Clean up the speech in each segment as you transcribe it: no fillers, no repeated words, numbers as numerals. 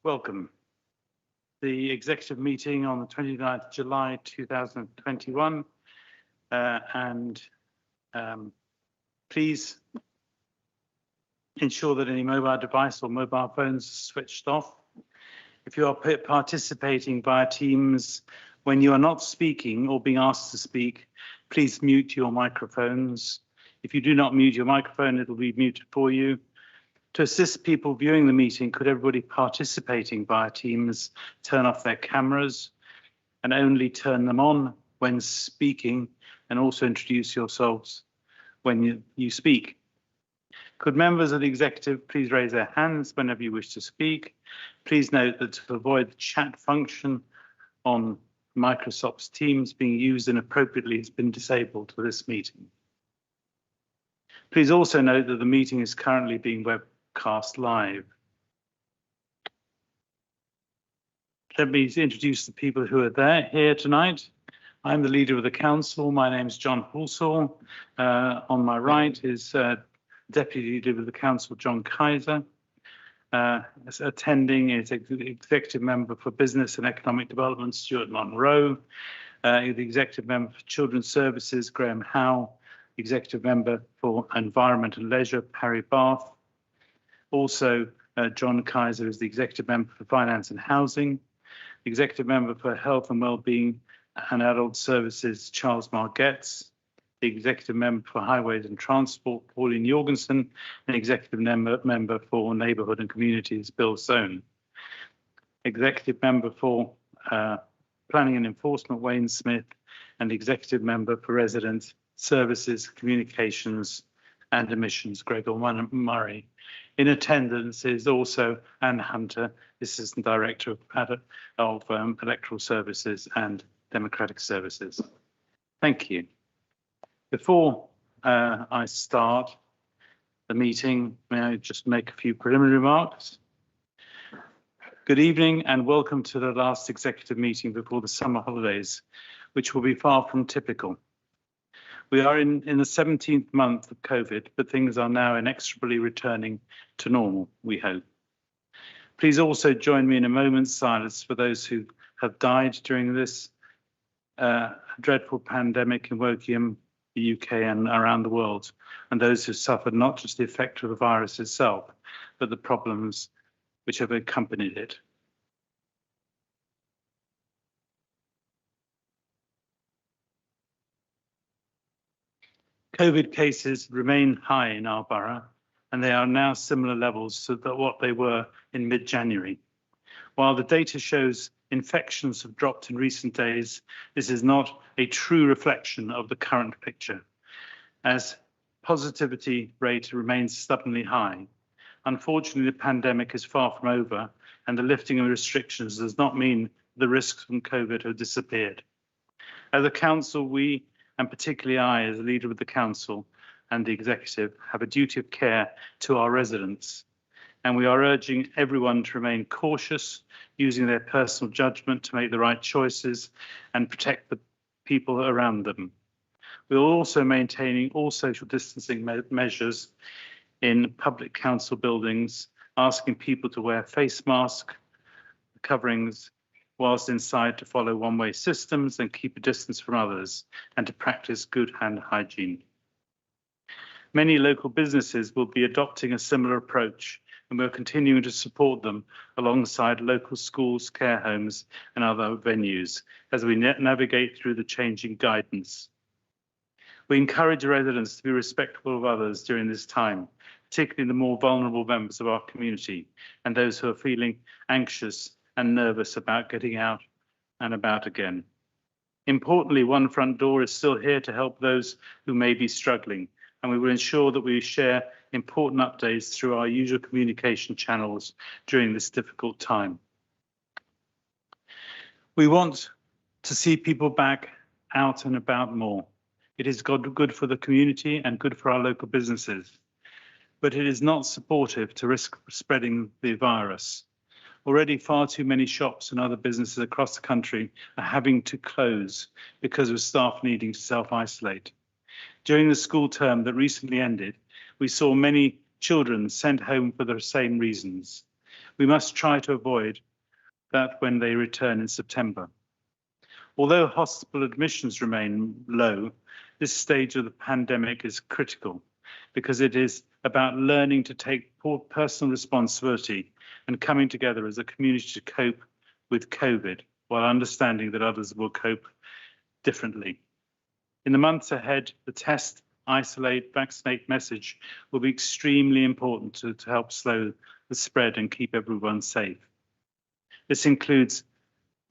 Welcome. The executive meeting on the 29th July 2021 please ensure that any mobile device or mobile phones are switched off. If you are participating via Teams, when you are not speaking or being asked to speak, please mute your microphones. If you do not mute your microphone, it will be muted for you. To assist people viewing the meeting, could everybody participating via Teams turn off their cameras and only turn them on when speaking, and also introduce yourselves when you speak. Could members of the executive please raise their hands whenever you wish to speak. Please note that to avoid the chat function on Microsoft Teams being used inappropriately has been disabled for this meeting. Please also note that the meeting is currently being webcast live. Let me introduce the people who are here tonight. I'm the leader of the council. My name is John Halsall. On my right is Deputy Leader of the Council, John Kaiser. Attending is Executive Member for Business and Economic Development, Stuart Monroe. The Executive Member for Children's Services, Graham Howe. Executive Member for Environment and Leisure, Parry Bath. Also, John Kaiser is the Executive Member for Finance and Housing. Executive Member for Health and Wellbeing and Adult Services, Charles Margetts. The Executive Member for Highways and Transport, Pauline Jorgensen, and Executive Member for Neighbourhood and Communities, Bill Sohn. Executive Member for Planning and Enforcement, Wayne Smith, and Executive Member for Resident Services, Communications and Emissions, Gregor Murray. In attendance is also Anne Hunter, Assistant Director of Electoral Services and Democratic Services. Thank you. Before I start the meeting, may I just make a few preliminary remarks? Good evening and welcome to the last executive meeting before the summer holidays, which will be far from typical. We are in the 17th month of COVID, but things are now inexorably returning to normal, we hope. Please also join me in a moment's silence for those who have died during this dreadful pandemic in Woking, the UK and around the world, and those who suffered not just the effect of the virus itself, but the problems which have accompanied it. COVID cases remain high in our borough, and they are now similar levels to what they were in mid-January. While the data shows infections have dropped in recent days, this is not a true reflection of the current picture, as positivity rate remains stubbornly high. Unfortunately, the pandemic is far from over, and the lifting of restrictions does not mean the risks from COVID have disappeared. As a council, we, and particularly I, as a leader of the council and the executive, have a duty of care to our residents. And we are urging everyone to remain cautious, using their personal judgment to make the right choices and protect the people around them. We are also maintaining all social distancing measures in public council buildings, asking people to wear face masks, coverings, whilst inside to follow one-way systems and keep a distance from others, and to practice good hand hygiene. Many local businesses will be adopting a similar approach, and we're continuing to support them alongside local schools, care homes, and other venues as we navigate through the changing guidance. We encourage residents to be respectful of others during this time, particularly the more vulnerable members of our community and those who are feeling anxious and nervous about getting out and about again. Importantly, One Front Door is still here to help those who may be struggling, and we will ensure that we share important updates through our usual communication channels during this difficult time. We want to see people back out and about more. It is good for the community and good for our local businesses, but it is not supportive to risk spreading the virus. Already far too many shops and other businesses across the country are having to close because of staff needing to self-isolate. During the school term that recently ended, we saw many children sent home for the same reasons. We must try to avoid that when they return in September. Although hospital admissions remain low, this stage of the pandemic is critical because it is about learning to take personal responsibility and coming together as a community to cope with COVID while understanding that others will cope differently. In the months ahead, the test, isolate, vaccinate message will be extremely important to help slow the spread and keep everyone safe. This includes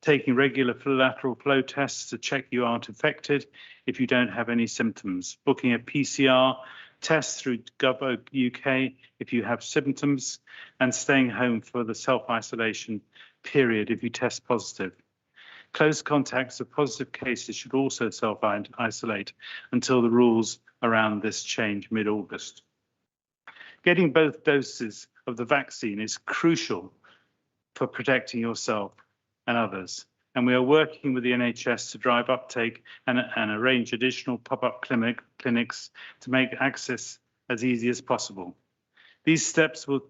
taking regular lateral flow tests to check you aren't infected if you don't have any symptoms, booking a PCR test through Gov UK if you have symptoms, and staying home for the self-isolation period if you test positive. Close contacts of positive cases should also self-isolate until the rules around this change mid-August. Getting both doses of the vaccine is crucial for protecting yourself and others, and we are working with the NHS to drive uptake and arrange additional pop-up clinics to make access as easy as possible. These steps will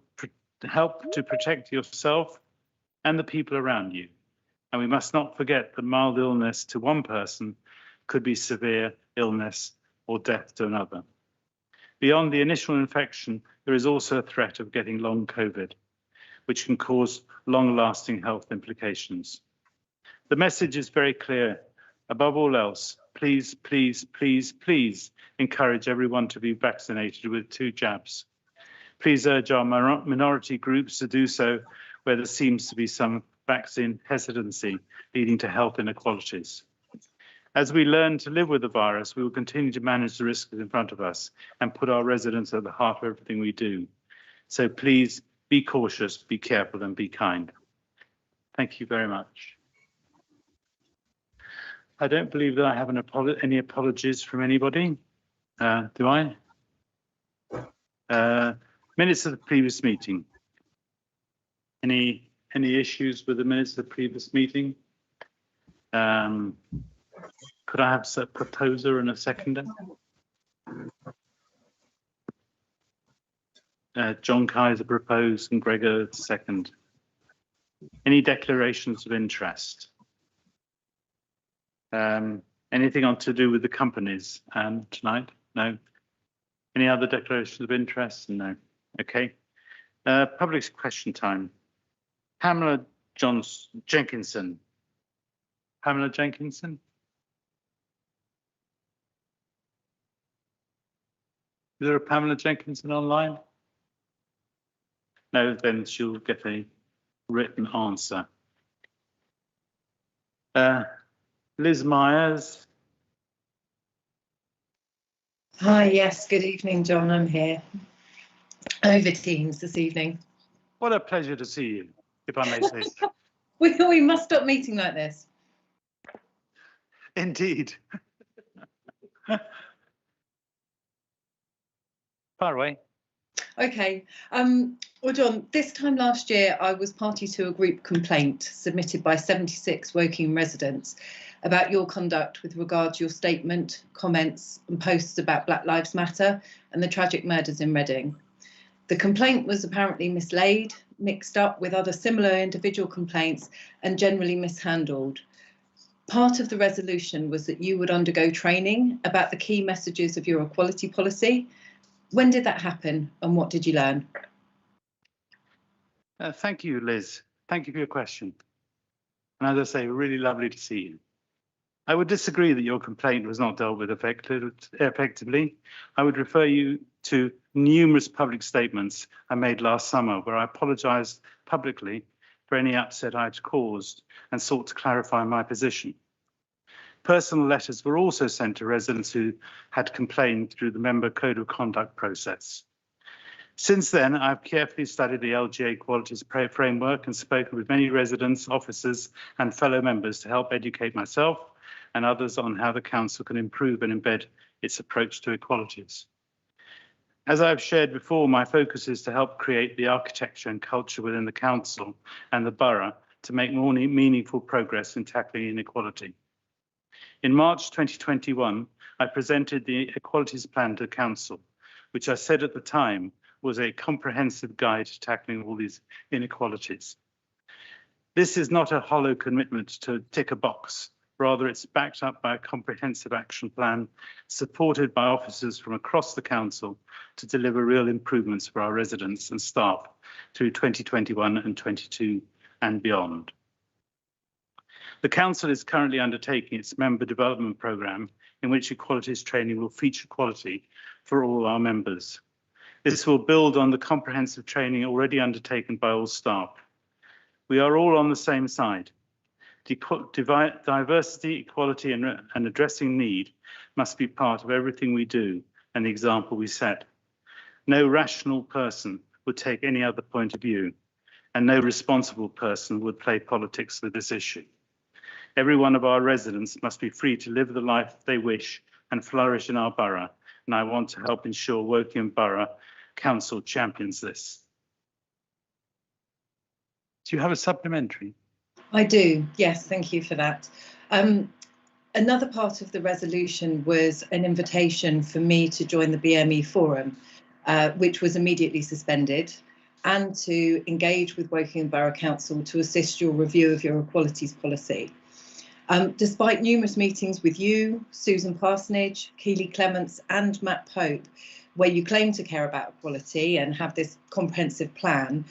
help to protect yourself and the people around you. And we must not forget that mild illness to one person could be severe illness or death to another. Beyond the initial infection, there is also a threat of getting long COVID, which can cause long-lasting health implications. The message is very clear. Above all else, please, please, please, please encourage everyone to be vaccinated with 2 jabs. Please urge our minority groups to do so where there seems to be some vaccine hesitancy leading to health inequalities. As we learn to live with the virus, we will continue to manage the risks in front of us and put our residents at the heart of everything we do. So please be cautious, be careful, and be kind. Thank you very much. I don't believe that I have any apologies from anybody. Do I? Minutes of the previous meeting. Any issues with the minutes of the previous meeting? Could I have a proposer and a seconder? John Kaiser proposed and Gregor second. Any declarations of interest? Anything on to do with the companies tonight? No. Any other declarations of interest? No. Okay. Public question time. Pamela Jenkinson. Pamela Jenkinson? Is there a Pamela Jenkinson online? No, then she'll get a written answer. Liz Myers. Hi, yes, good evening, John. I'm here over Teams this evening. What a pleasure to see you, if I may say so. We must stop meeting like this. Indeed. Far away. Okay. Well, John, this time last year, I was party to a group complaint submitted by 76 Woking residents about your conduct with regard to your statement, comments and posts about Black Lives Matter and the tragic murders in Reading. The complaint was apparently mislaid, mixed up with other similar individual complaints and generally mishandled. Part of the resolution was that you would undergo training about the key messages of your equality policy. When did that happen and what did you learn? Thank you, Liz. Thank you for your question. And as I say, really lovely to see you. I would disagree that your complaint was not dealt with effectively. I would refer you to numerous public statements I made last summer where I apologised publicly for any upset I'd caused and sought to clarify my position. Personal letters were also sent to residents who had complained through the member code of conduct process. Since then, I've carefully studied the LGA Equalities Framework and spoken with many residents, officers and fellow members to help educate myself and others on how the council can improve and embed its approach to equalities. As I've shared before, my focus is to help create the architecture and culture within the council and the borough to make more meaningful progress in tackling inequality. In March 2021, I presented the Equalities Plan to the Council, which I said at the time was a comprehensive guide to tackling all these inequalities. This is not a hollow commitment to tick a box. Rather, it's backed up by a comprehensive action plan supported by officers from across the council to deliver real improvements for our residents and staff through 2021 and 22 and beyond. The council is currently undertaking its member development programme in which equalities training will feature quality for all our members. This will build on the comprehensive training already undertaken by all staff. We are all on the same side. Diversity, equality and addressing need must be part of everything we do and the example we set. No rational person would take any other point of view, and no responsible person would play politics with this issue. Every one of our residents must be free to live the life they wish and flourish in our borough, and I want to help ensure Wokingham Borough Council champions this. Do you have a supplementary? I do, yes, thank you for that. Another part of the resolution was an invitation for me to join the BME forum, which was immediately suspended, and to engage with Wokingham Borough Council to assist your review of your equalities policy. Despite numerous meetings with you, Susan Parsonage, Keely Clements and Matt Pope, where you claim to care about equality and have this comprehensive plan,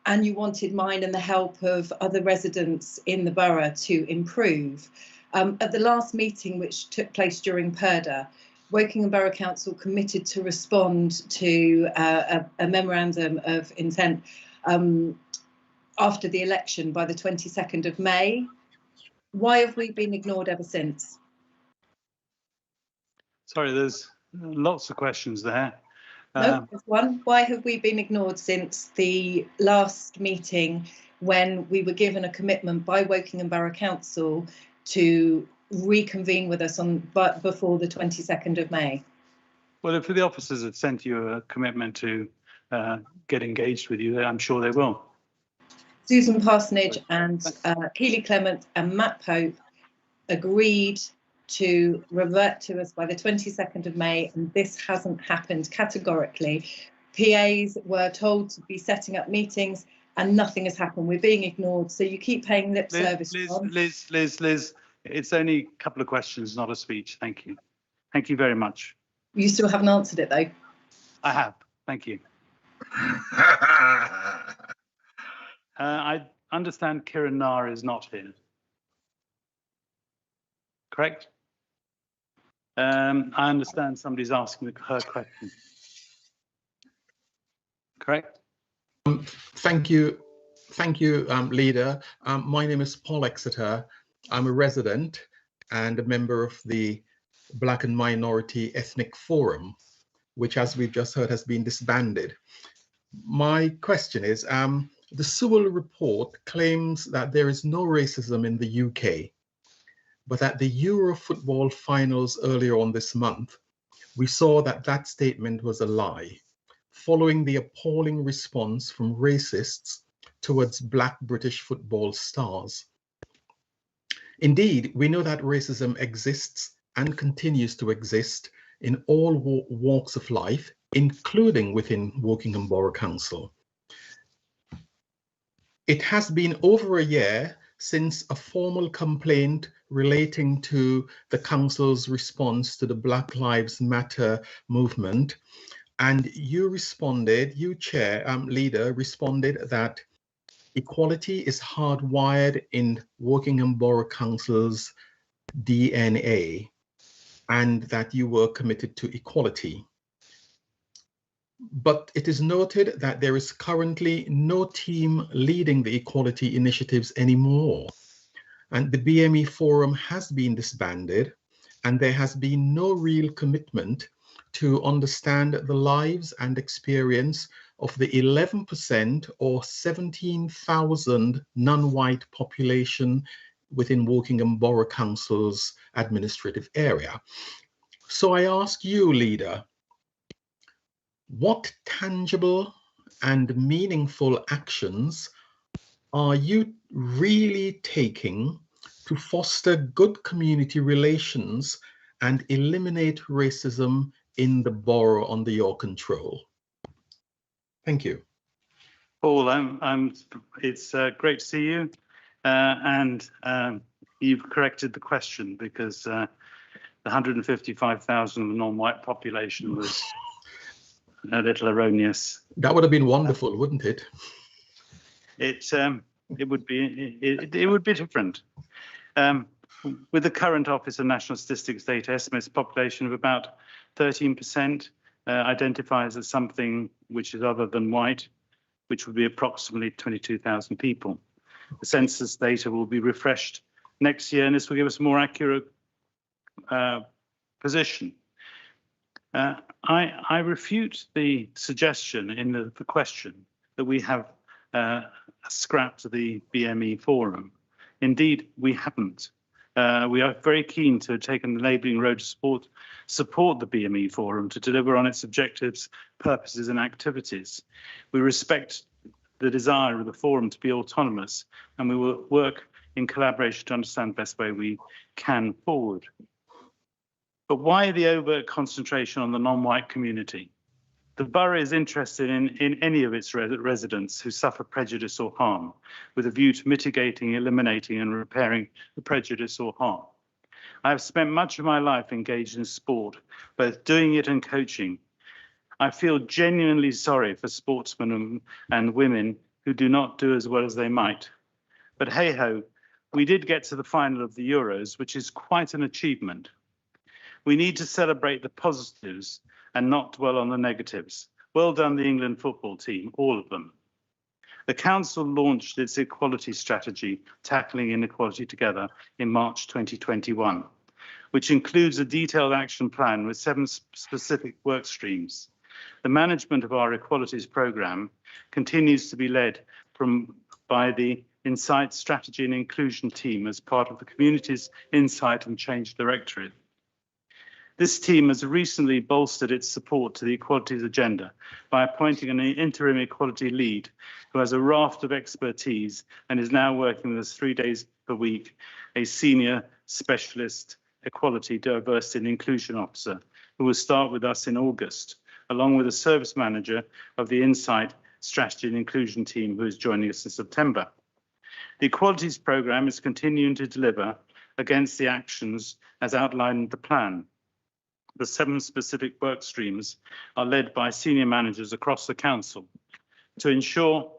and you wanted mine and the help of other residents in the borough to improve. At the last meeting, which took place during PERDA, Wokingham Borough Council committed to respond to a memorandum of intent after the election by the 22nd of May. Why have we been ignored ever since? Sorry, there's lots of questions there. No, there's one. Why have we been ignored since the last meeting when we were given a commitment by Wokingham Borough Council to reconvene with us before the 22nd of May? Well, if the officers have sent you a commitment to get engaged with you, I'm sure they will. Susan Parsonage and Keely Clement and Matt Pope agreed to revert to us by the 22nd of May, and this hasn't happened categorically. PAs were told to be setting up meetings and nothing has happened. We're being ignored, so you keep paying lip service. Liz, it's only a couple of questions, not a speech. Thank you. Thank you very much. You still haven't answered it though. I have. Thank you. I understand Kiran Nair is not here. Correct? I understand somebody's asking her question. Correct? Thank you, Leader. My name is Paul Exeter. I'm a resident and a member of the Black and Minority Ethnic Forum, which, as we've just heard, has been disbanded. My question is, the Sewell report claims that there is no racism in the UK, but at the Euro football finals earlier on this month, we saw that that statement was a lie, following the appalling response from racists towards Black British football stars. Indeed, we know that racism exists and continues to exist in all walks of life, including within Wokingham Borough Council. It has been over a year since a formal complaint relating to the council's response to the Black Lives Matter movement, and you responded, Leader, responded that equality is hardwired in Wokingham Borough Council's DNA, and that you were committed to equality. But it is noted that there is currently no team leading the equality initiatives anymore. And the BME Forum has been disbanded, and there has been no real commitment to understand the lives and experience of the 11% or 17,000 non-white population within Wokingham Borough Council's administrative area. So I ask you, Leader, what tangible and meaningful actions are you really taking to foster good community relations and eliminate racism in the borough under your control? Thank you. Paul, it's great to see you, and you've corrected the question, because the 155,000 of the non-white population was a little erroneous. That would have been wonderful, wouldn't it? It would be different. With the current Office of National Statistics data estimates a population of about 13% identifies as something which is other than white, which would be approximately 22,000 people. The census data will be refreshed next year, and this will give us a more accurate position. I refute the suggestion in the question that we have scrapped the BME forum. Indeed, we haven't. We are very keen to take an enabling road to support the BME forum to deliver on its objectives, purposes and activities. We respect the desire of the forum to be autonomous, and we will work in collaboration to understand the best way we can forward. But why the overt concentration on the non-white community? The borough is interested in any of its residents who suffer prejudice or harm, with a view to mitigating, eliminating and repairing the prejudice or harm. I have spent much of my life engaged in sport, both doing it and coaching. I feel genuinely sorry for sportsmen and women who do not do as well as they might. But hey ho, we did get to the final of the Euros, which is quite an achievement. We need to celebrate the positives and not dwell on the negatives. Well done, the England football team, all of them. The council launched its equality strategy, Tackling Inequality Together, in March 2021, which includes a detailed action plan with 7 specific work streams. The management of our equalities programme continues to be led by the Insight Strategy and Inclusion team as part of the Community's Insight and Change Directorate. This team has recently bolstered its support to the equalities agenda by appointing an interim equality lead who has a raft of expertise and is now working with us 3 days per week, a senior specialist equality, diversity and inclusion officer who will start with us in August, along with a service manager of the Insight Strategy and Inclusion team who is joining us in September. The equalities programme is continuing to deliver against the actions as outlined in the plan. The 7 specific work streams are led by senior managers across the council. To ensure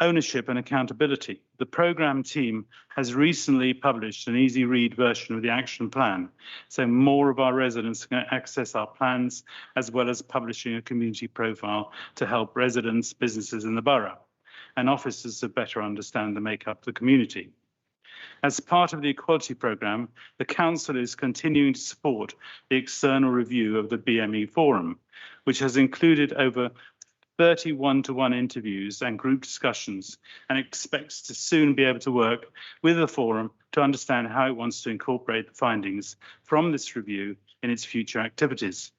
ownership and accountability, the programme team has recently published an easy read version of the action plan, so more of our residents can access our plans, as well as publishing a community profile to help residents, businesses in the borough, and officers to better understand the makeup of the community. As part of the equality programme, the council is continuing to support the external review of the BME forum, which has included over 30 one-to-one interviews and group discussions, and expects to soon be able to work with the forum to understand how it wants to incorporate the findings from this review in its future activities.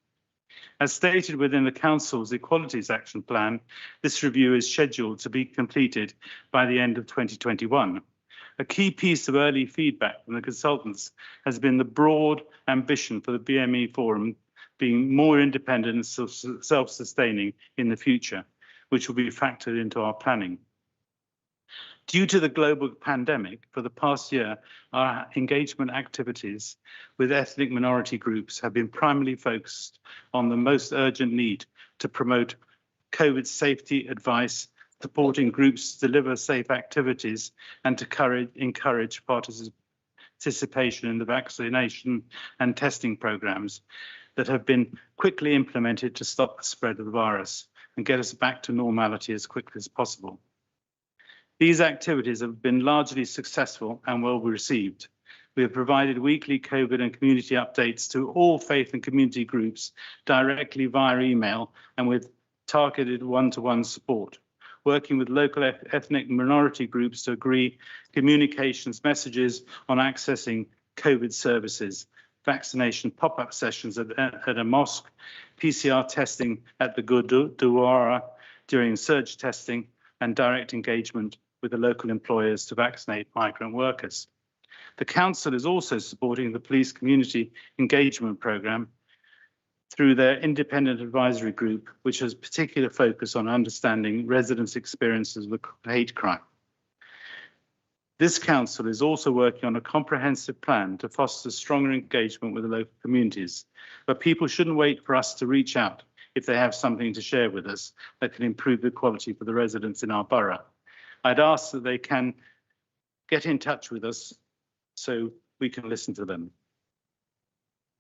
As stated within the Council's Equalities Action Plan, this review is scheduled to be completed by the end of 2021. A key piece of early feedback from the consultants has been the broad ambition for the BME Forum being more independent and self-sustaining in the future, which will be factored into our planning. Due to the global pandemic, for the past year, our engagement activities with ethnic minority groups have been primarily focused on the most urgent need to promote COVID safety advice, supporting groups to deliver safe activities, and to encourage participation in the vaccination and testing programs that have been quickly implemented to stop the spread of the virus and get us back to normality as quickly as possible. These activities have been largely successful and well received. We have provided weekly COVID and community updates to all faith and community groups directly via email and with targeted one-to-one support, working with local ethnic minority groups to agree communications messages on accessing COVID services, vaccination pop-up sessions at a mosque, PCR testing at the Gurdwara during surge testing, and direct engagement with the local employers to vaccinate migrant workers. The council is also supporting the police community engagement programme through their independent advisory group, which has particular focus on understanding residents' experiences with hate crime. This council is also working on a comprehensive plan to foster stronger engagement with the local communities, but people shouldn't wait for us to reach out if they have something to share with us that can improve the quality for the residents in our borough. I'd ask that they can get in touch with us so we can listen to them.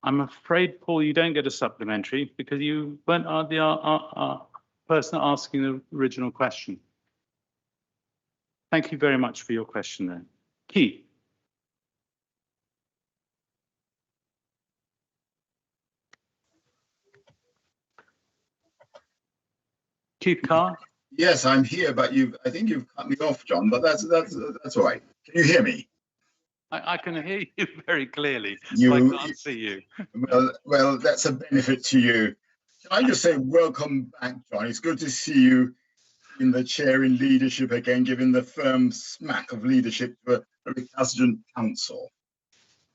I'm afraid, Paul, you don't get a supplementary because you weren't the person asking the original question. Thank you very much for your question there. Keith. Keith Carr? Yes, I'm here, but I think you've cut me off, John, but that's all right. Can you hear me? I can hear you very clearly, so I can't see you. Well, that's a benefit to you. Can I just say welcome back, John? It's good to see you in the chair in leadership again, giving the firm smack of leadership to a recalcitrant council.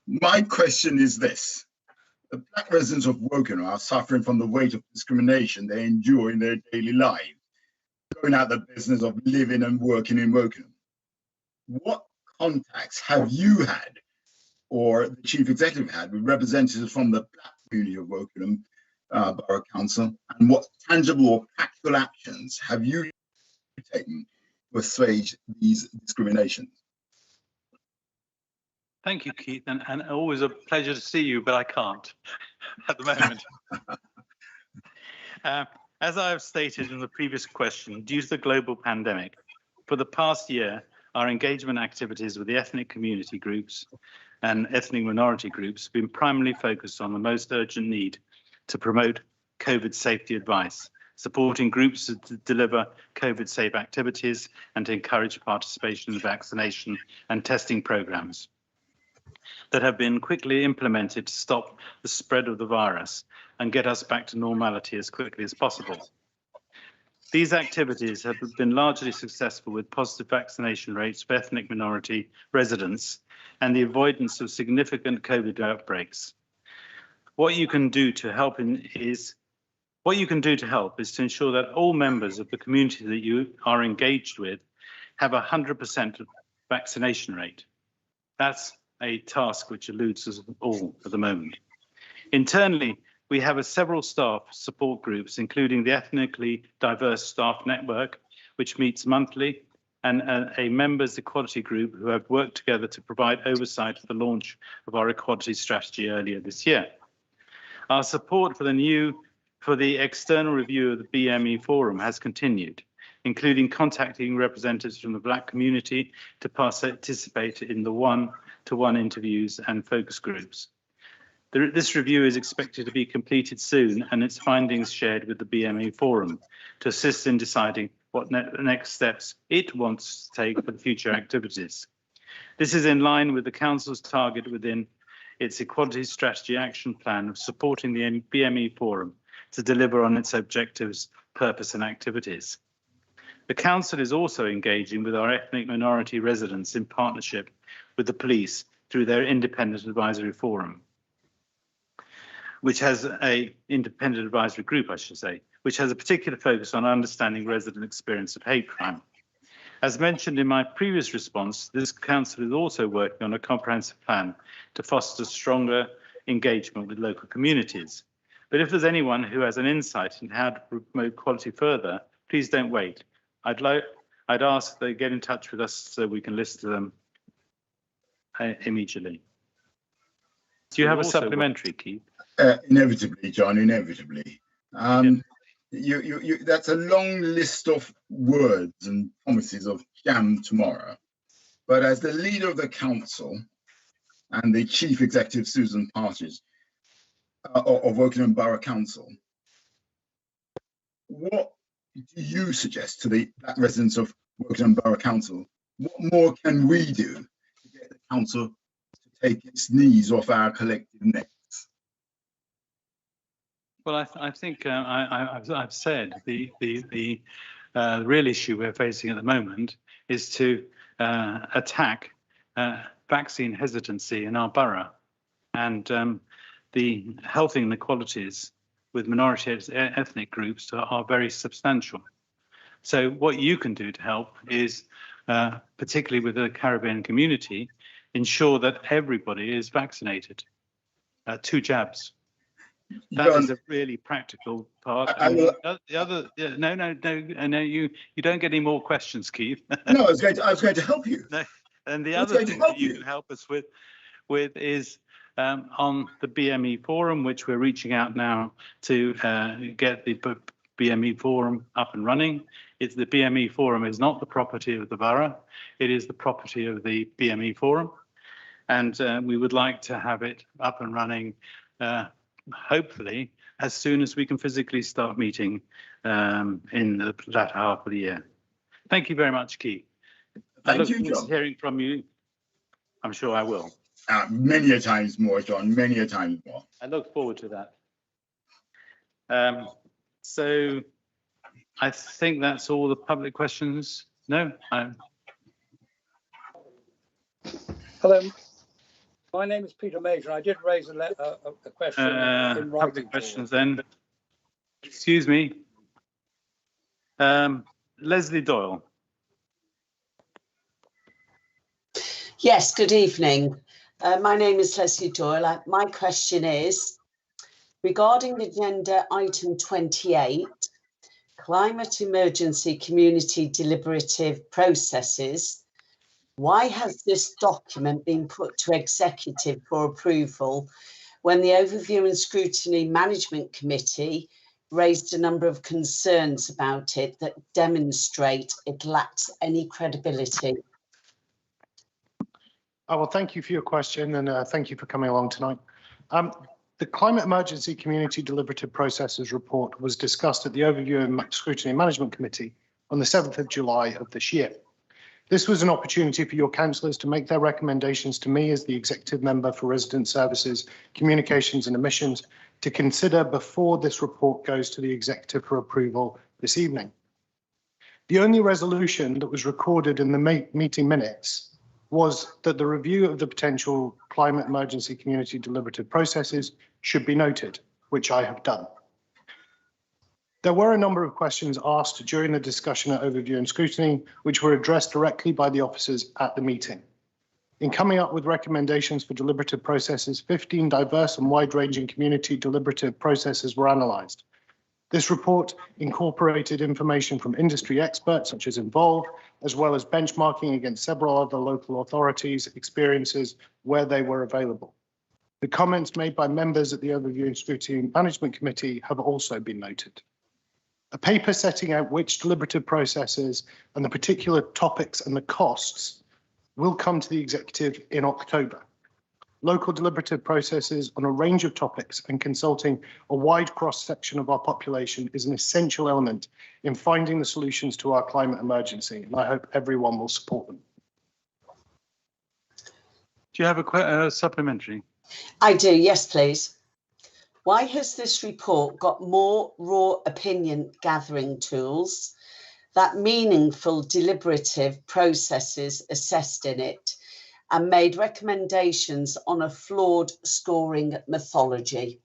My question is this. The Black residents of Wokingham are suffering from the weight of discrimination they endure in their daily lives, going out the business of living and working in Wokingham. What contacts have you had, or the Chief Executive had, with representatives from the Black community of Wokingham Borough Council, and what tangible or practical actions have you taken to assuage these discriminations? Thank you, Keith, and always a pleasure to see you, but I can't at the moment. As I have stated in the previous question, due to the global pandemic, for the past year, our engagement activities with the ethnic community groups and ethnic minority groups have been primarily focused on the most urgent need to promote COVID safety advice, supporting groups to deliver COVID safe activities and to encourage participation in vaccination and testing programs that have been quickly implemented to stop the spread of the virus and get us back to normality as quickly as possible. These activities have been largely successful with positive vaccination rates for ethnic minority residents and the avoidance of significant COVID outbreaks. What you can do to help is to ensure that all members of the community that you are engaged with have 100% vaccination rate. That's a task which eludes us all at the moment. Internally, we have several staff support groups, including the Ethnically Diverse Staff Network, which meets monthly, and a members equality group who have worked together to provide oversight for the launch of our equality strategy earlier this year. Our support for the external review of the BME Forum has continued, including contacting representatives from the Black community to participate in the one-to-one interviews and focus groups. This review is expected to be completed soon and its findings shared with the BME Forum to assist in deciding what next steps it wants to take for the future activities. This is in line with the Council's target within its Equality Strategy Action Plan of supporting the BME Forum to deliver on its objectives, purpose and activities. The Council is also engaging with our ethnic minority residents in partnership with the police through their Independent Advisory Forum, which has an independent advisory group, I should say, which has a particular focus on understanding resident experience of hate crime. As mentioned in my previous response, this council is also working on a comprehensive plan to foster stronger engagement with local communities. But if there's anyone who has an insight in how to promote quality further, please don't wait. I'd ask they get in touch with us so we can listen to them immediately. Do you have a supplementary, Keith? Inevitably, John, inevitably. That's a long list of words and promises of jam tomorrow. But as the leader of the council and the chief executive, Susan Partridge, of Wokingham Borough Council, what do you suggest to the Black residents of Wokingham Borough Council? What more can we do to get the council to take its knees off our collective necks? Well, I think I've said the real issue we're facing at the moment is to attack vaccine hesitancy in our borough, and the health inequalities with minority ethnic groups are very substantial. So what you can do to help is, particularly with the Caribbean community, ensure that everybody is vaccinated, 2 jabs. That is a really practical part. And the other, no, you don't get any more questions, Keith. No, I was going to help you. No, and the other thing that you can help us with is on the BME forum, which we're reaching out now to get the BME forum up and running. The BME forum is not the property of the borough; it is the property of the BME forum, and we would like to have it up and running. Hopefully, as soon as we can physically start meeting in the latter half of the year. Thank you very much, Keith. Thank you, John. Hearing from you, I'm sure I will. Many a times more, John, many a times more. I look forward to that. So I think that's all the public questions. No? Hello. My name is Peter Major. I did raise a question in writing. Public questions then. Excuse me. Leslie Doyle. Yes, good evening. My name is Leslie Doyle. My question is, regarding agenda item 28, climate emergency community deliberative processes, why has this document been put to executive for approval when the Overview and Scrutiny Management Committee raised a number of concerns about it that demonstrate it lacks any credibility? Well, thank you for your question, and thank you for coming along tonight. The Climate Emergency Community Deliberative Processes report was discussed at the Overview and Scrutiny Management Committee on the 7th of July of this year. This was an opportunity for your councillors to make their recommendations to me as the Executive Member for Resident Services, Communications and Emissions to consider before this report goes to the Executive for approval this evening. The only resolution that was recorded in the meeting minutes was that the review of the potential climate emergency community deliberative processes should be noted, which I have done. There were a number of questions asked during the discussion at Overview and Scrutiny, which were addressed directly by the officers at the meeting. In coming up with recommendations for deliberative processes, 15 diverse and wide-ranging community deliberative processes were analysed. This report incorporated information from industry experts such as Involve, as well as benchmarking against several other local authorities' experiences where they were available. The comments made by members at the Overview and Scrutiny Management Committee have also been noted. A paper setting out which deliberative processes and the particular topics and the costs will come to the Executive in October. Local deliberative processes on a range of topics and consulting a wide cross-section of our population is an essential element in finding the solutions to our climate emergency, and I hope everyone will support them. Do you have a supplementary? I do, yes, please. Why has this report got more raw opinion gathering tools, that meaningful deliberative processes assessed in it, and made recommendations on a flawed scoring methodology?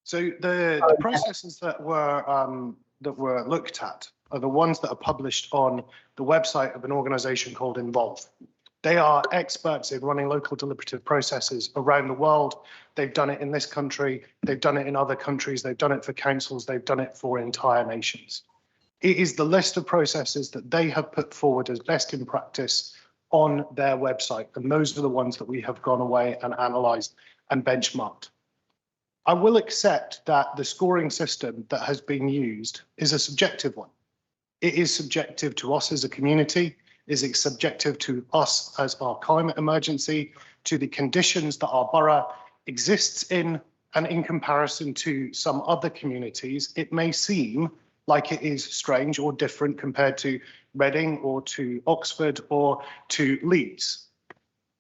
So the processes that were looked at are the ones that are published on the website of an organisation called Involve. They are experts in running local deliberative processes around the world. They've done it in this country, they've done it in other countries, they've done it for councils, they've done it for entire nations. It is the list of processes that they have put forward as best in practice on their website, and those are the ones that we have gone away and analysed and benchmarked. I will accept that the scoring system that has been used is a subjective one. It is subjective to us as a community. Is it subjective to us as our climate emergency, to the conditions that our borough exists in, and in comparison to some other communities, it may seem like it is strange or different compared to Reading or to Oxford or to Leeds.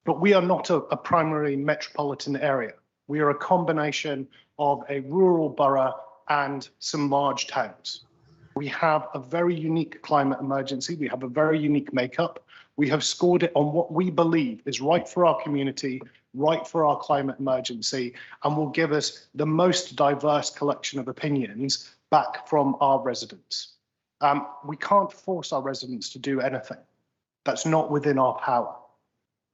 But we are not a primary metropolitan area. We are a combination of a rural borough and some large towns. We have a very unique climate emergency. We have a very unique makeup. We have scored it on what we believe is right for our community, right for our climate emergency, and will give us the most diverse collection of opinions back from our residents. We can't force our residents to do anything. That's not within our power.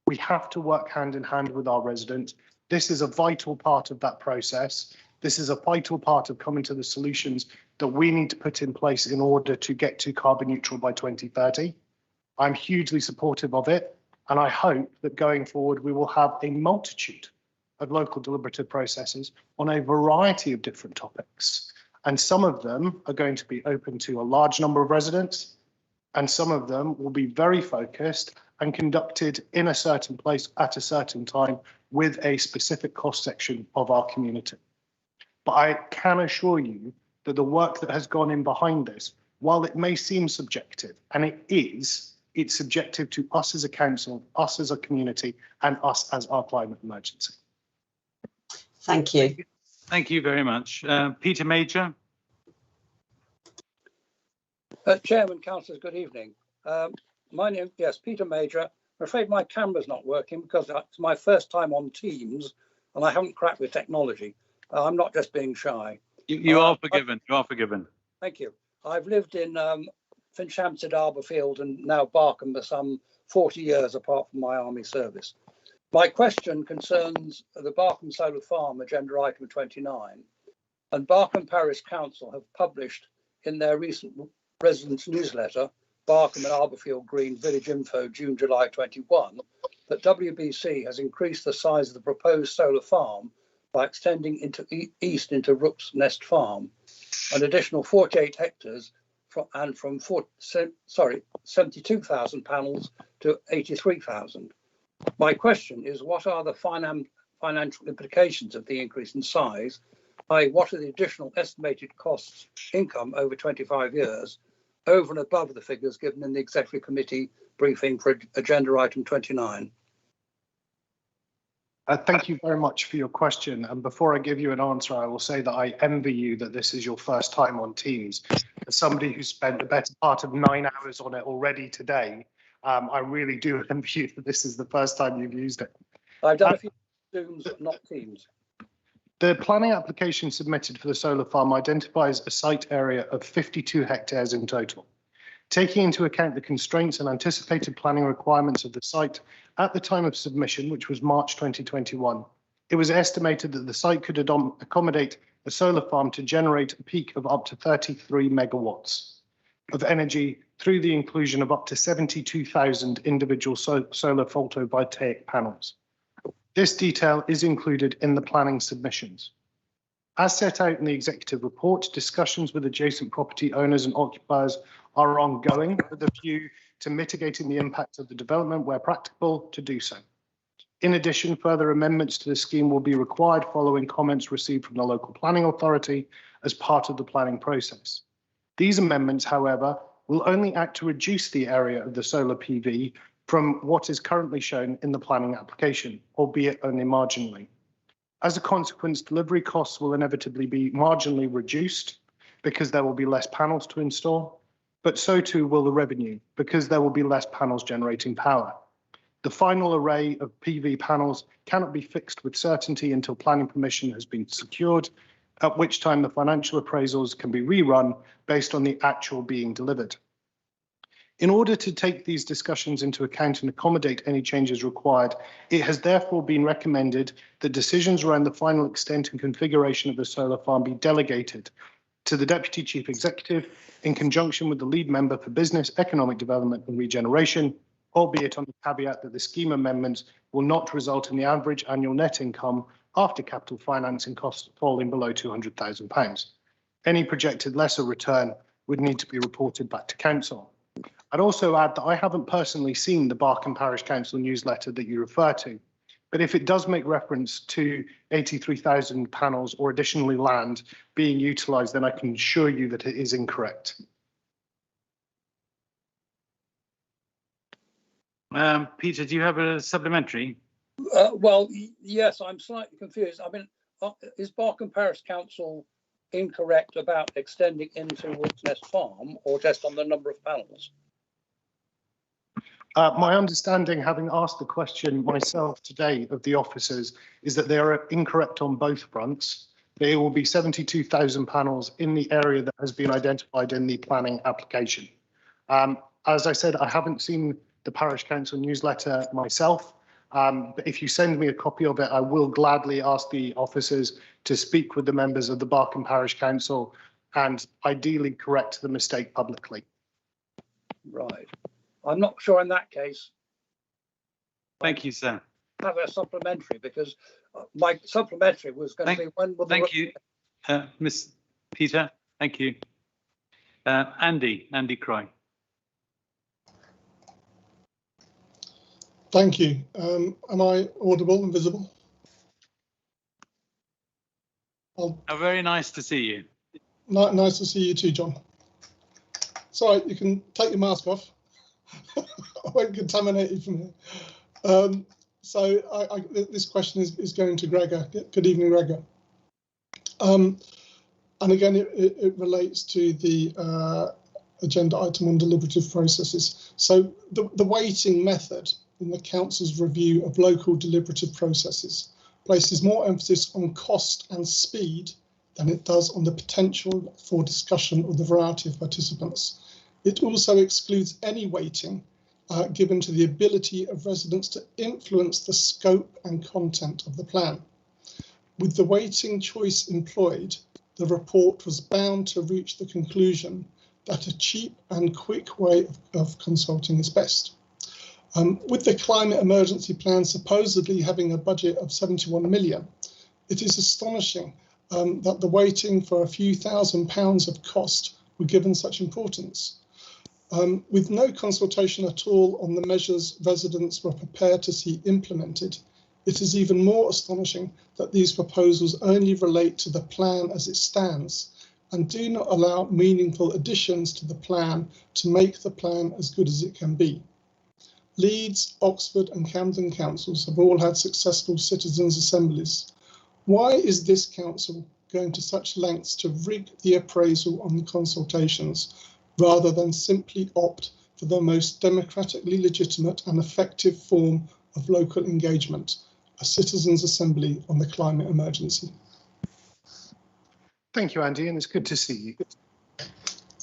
We have to work hand in hand with our residents. This is a vital part of that process. This is a vital part of coming to the solutions that we need to put in place in order to get to carbon neutral by 2030. I'm hugely supportive of it, and I hope that going forward we will have a multitude of local deliberative processes on a variety of different topics. And some of them are going to be open to a large number of residents, and some of them will be very focused and conducted in a certain place at a certain time with a specific cost section of our community. But I can assure you that the work that has gone in behind this, while it may seem subjective, and it is, it's subjective to us as a council, us as a community, and us as our climate emergency. Thank you. Thank you very much. Peter Major. Chairman, councillors, good evening. My name, yes, Peter Major. I'm afraid my camera's not working because it's my first time on Teams and I haven't cracked with technology. I'm not just being shy. You are forgiven. You are forgiven. Thank you. I've lived in Finchampstead, Arborfield and now Barkham for some 40 years apart from my army service. My question concerns the Barkham Solar Farm agenda item 29, and Barkham Parish Council have published in their recent residents newsletter, Barkham and Arborfield Green Village Info, June, July 21, that WBC has increased the size of the proposed solar farm by extending into east into Rook's Nest Farm, an additional 48 hectares from 72,000 panels to 83,000. My question is, what are the financial implications of the increase in size? What are the additional estimated costs income over 25 years, over and above the figures given in the Executive Committee briefing for agenda item 29? Thank you very much for your question. And before I give you an answer, I will say that I envy you that this is your first time on Teams. As somebody who spent the better part of 9 hours on it already today, I really do envy you that this is the first time you've used it. I've done a few Zooms, but not Teams. The planning application submitted for the solar farm identifies a site area of 52 hectares in total. Taking into account the constraints and anticipated planning requirements of the site at the time of submission, which was March 2021, it was estimated that the site could accommodate a solar farm to generate a peak of up to 33 megawatts of energy through the inclusion of up to 72,000 individual solar photovoltaic panels. This detail is included in the planning submissions. As set out in the executive report, discussions with adjacent property owners and occupiers are ongoing with a view to mitigating the impact of the development where practicable to do so. In addition, further amendments to the scheme will be required following comments received from the local planning authority as part of the planning process. These amendments, however, will only act to reduce the area of the solar PV from what is currently shown in the planning application, albeit only marginally. As a consequence, delivery costs will inevitably be marginally reduced because there will be less panels to install, but so too will the revenue because there will be less panels generating power. The final array of PV panels cannot be fixed with certainty until planning permission has been secured, at which time the financial appraisals can be rerun based on the actual being delivered. In order to take these discussions into account and accommodate any changes required, it has therefore been recommended that decisions around the final extent and configuration of the solar farm be delegated to the Deputy Chief Executive in conjunction with the lead member for Business, Economic Development and Regeneration, albeit on the caveat that the scheme amendments will not result in the average annual net income after capital financing costs falling below £200,000. Any projected lesser return would need to be reported back to Council. I'd also add that I haven't personally seen the Barkham Parish Council newsletter that you refer to, but if it does make reference to 83,000 panels or additionally land being utilised, then I can assure you that it is incorrect. Peter, do you have a supplementary? Well, yes, I'm slightly confused. I mean, is Barkham Parish Council incorrect about extending into Wolf's Nest Farm or just on the number of panels? My understanding, having asked the question myself today of the officers, is that they are incorrect on both fronts. There will be 72,000 panels in the area that has been identified in the planning application. As I said, I haven't seen the Parish Council newsletter myself, but if you send me a copy of it, I will gladly ask the officers to speak with the members of the Barkham Parish Council and ideally correct the mistake publicly. Right. I'm not sure in that case. Thank you, sir. Have a supplementary, because my supplementary was going to be when will Thank you, Miss Peter. Thank you. Andy Croy. Thank you. Am I audible and visible? Very nice to see you. Nice to see you too, John. Sorry, you can take your mask off. I won't contaminate you from here. So this question is going to Gregor. Good evening, Gregor. And again, it relates to the agenda item on deliberative processes. So the weighting method in the Council's review of local deliberative processes places more emphasis on cost and speed than it does on the potential for discussion of the variety of participants. It also excludes any weighting given to the ability of residents to influence the scope and content of the plan. With the weighting choice employed, the report was bound to reach the conclusion that a cheap and quick way of consulting is best. With the climate emergency plan supposedly having a budget of 71 million, it is astonishing that the weighting for a few £1,000s of cost were given such importance. With no consultation at all on the measures residents were prepared to see implemented, it is even more astonishing that these proposals only relate to the plan as it stands and do not allow meaningful additions to the plan to make the plan as good as it can be. Leeds, Oxford and Camden councils have all had successful citizens' assemblies. Why is this council going to such lengths to rig the appraisal on the consultations rather than simply opt for the most democratically legitimate and effective form of local engagement, a citizens' assembly on the climate emergency? Thank you, Andy, and it's good to see you.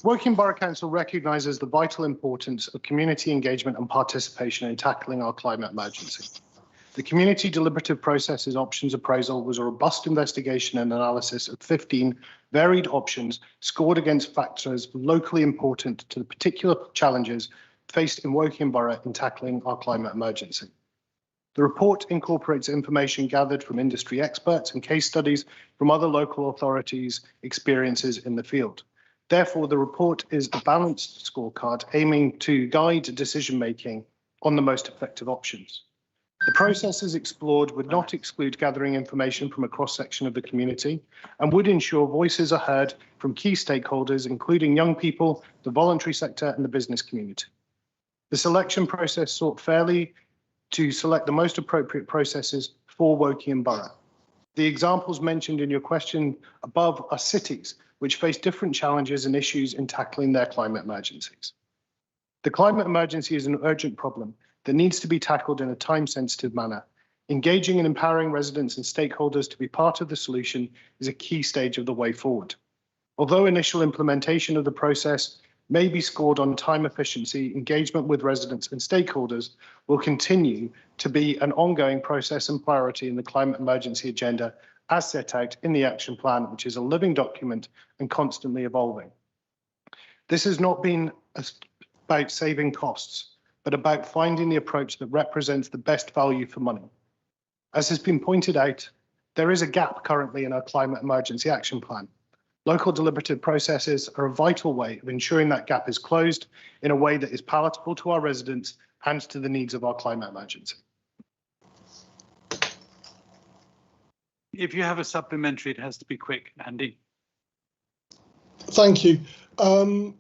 Woking Borough Council recognises the vital importance of community engagement and participation in tackling our climate emergency. The Community Deliberative Processes Options Appraisal was a robust investigation and analysis of 15 varied options scored against factors locally important to the particular challenges faced in Woking Borough in tackling our climate emergency. The report incorporates information gathered from industry experts and case studies from other local authorities' experiences in the field. Therefore, the report is a balanced scorecard aiming to guide decision-making on the most effective options. The processes explored would not exclude gathering information from a cross-section of the community and would ensure voices are heard from key stakeholders, including young people, the voluntary sector and the business community. The selection process sought fairly to select the most appropriate processes for Woking Borough. The examples mentioned in your question above are cities which face different challenges and issues in tackling their climate emergencies. The climate emergency is an urgent problem that needs to be tackled in a time-sensitive manner. Engaging and empowering residents and stakeholders to be part of the solution is a key stage of the way forward. Although initial implementation of the process may be scored on time efficiency, engagement with residents and stakeholders will continue to be an ongoing process and priority in the climate emergency agenda as set out in the action plan, which is a living document and constantly evolving. This has not been about saving costs, but about finding the approach that represents the best value for money. As has been pointed out, there is a gap currently in our climate emergency action plan. Local deliberative processes are a vital way of ensuring that gap is closed in a way that is palatable to our residents and to the needs of our climate emergency. If you have a supplementary, it has to be quick, Andy. Thank you. I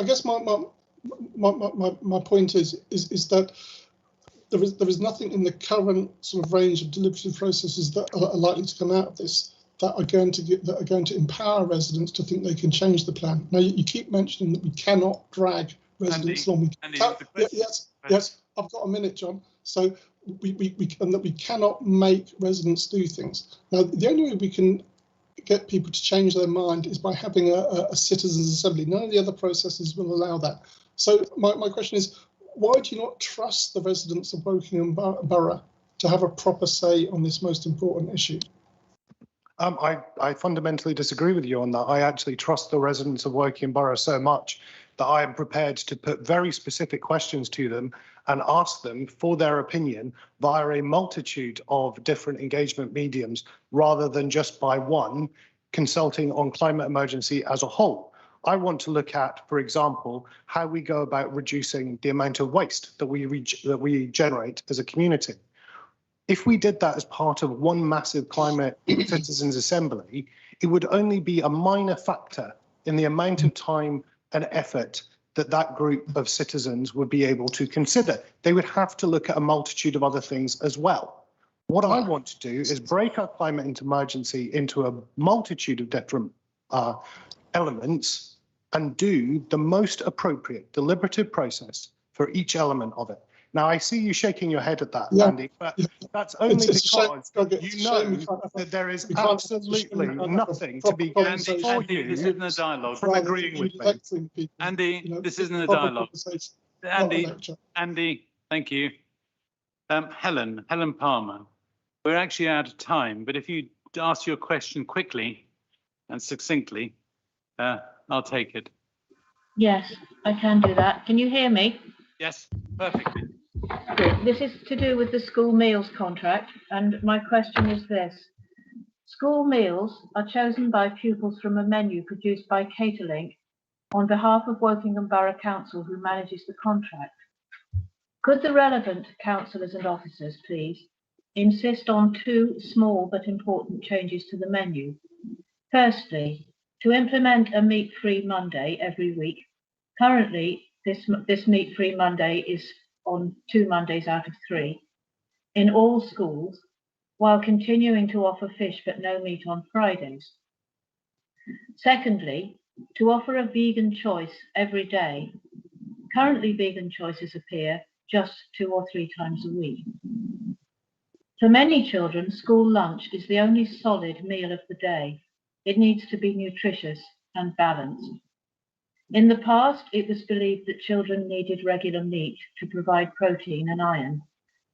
guess my point is that there is nothing in the current sort of range of deliberative processes that are likely to come out of this that are going to empower residents to think they can change the plan. Now, you keep mentioning that we cannot drag residents along. Yes, I've got a minute, John. So and that we cannot make residents do things. Now, the only way we can get people to change their mind is by having a citizens' assembly. None of the other processes will allow that. So my question is, why do you not trust the residents of Wokingham Borough to have a proper say on this most important issue? I fundamentally disagree with you on that. I actually trust the residents of Wokingham Borough so much that I am prepared to put very specific questions to them and ask them for their opinion via a multitude of different engagement mediums, rather than just by one, consulting on climate emergency as a whole. I want to look at, for example, how we go about reducing the amount of waste that we generate as a community. If we did that as part of one massive climate citizens assembly, it would only be a minor factor in the amount of time and effort that group of citizens would be able to consider. They would have to look at a multitude of other things as well. What I want to do is break our climate emergency into a multitude of different elements and do the most appropriate deliberative process for each element of it. Now, I see you shaking your head at that, Andy, but that's only because you know that there is absolutely nothing to be gained for you. This isn't a dialogue. From agreeing with me. Andy, this isn't a dialogue. Andy, thank you. Helen Palmer, we're actually out of time, but if you ask your question quickly and succinctly, I'll take it. Yes, I can do that. Can you hear me? Yes, perfectly. Good. This is to do with the school meals contract, and my question is this. School meals are chosen by pupils from a menu produced by Caterlink on behalf of Wokingham Borough Council, who manages the contract. Could the relevant councillors and officers please insist on two small but important changes to the menu? Firstly, to implement a meat-free Monday every week. Currently, this meat-free Monday is on 2 Mondays out of 3 in all schools, while continuing to offer fish but no meat on Fridays. Secondly, to offer a vegan choice every day. Currently, vegan choices appear just 2 or 3 times a week. For many children, school lunch is the only solid meal of the day. It needs to be nutritious and balanced. In the past, it was believed that children needed regular meat to provide protein and iron,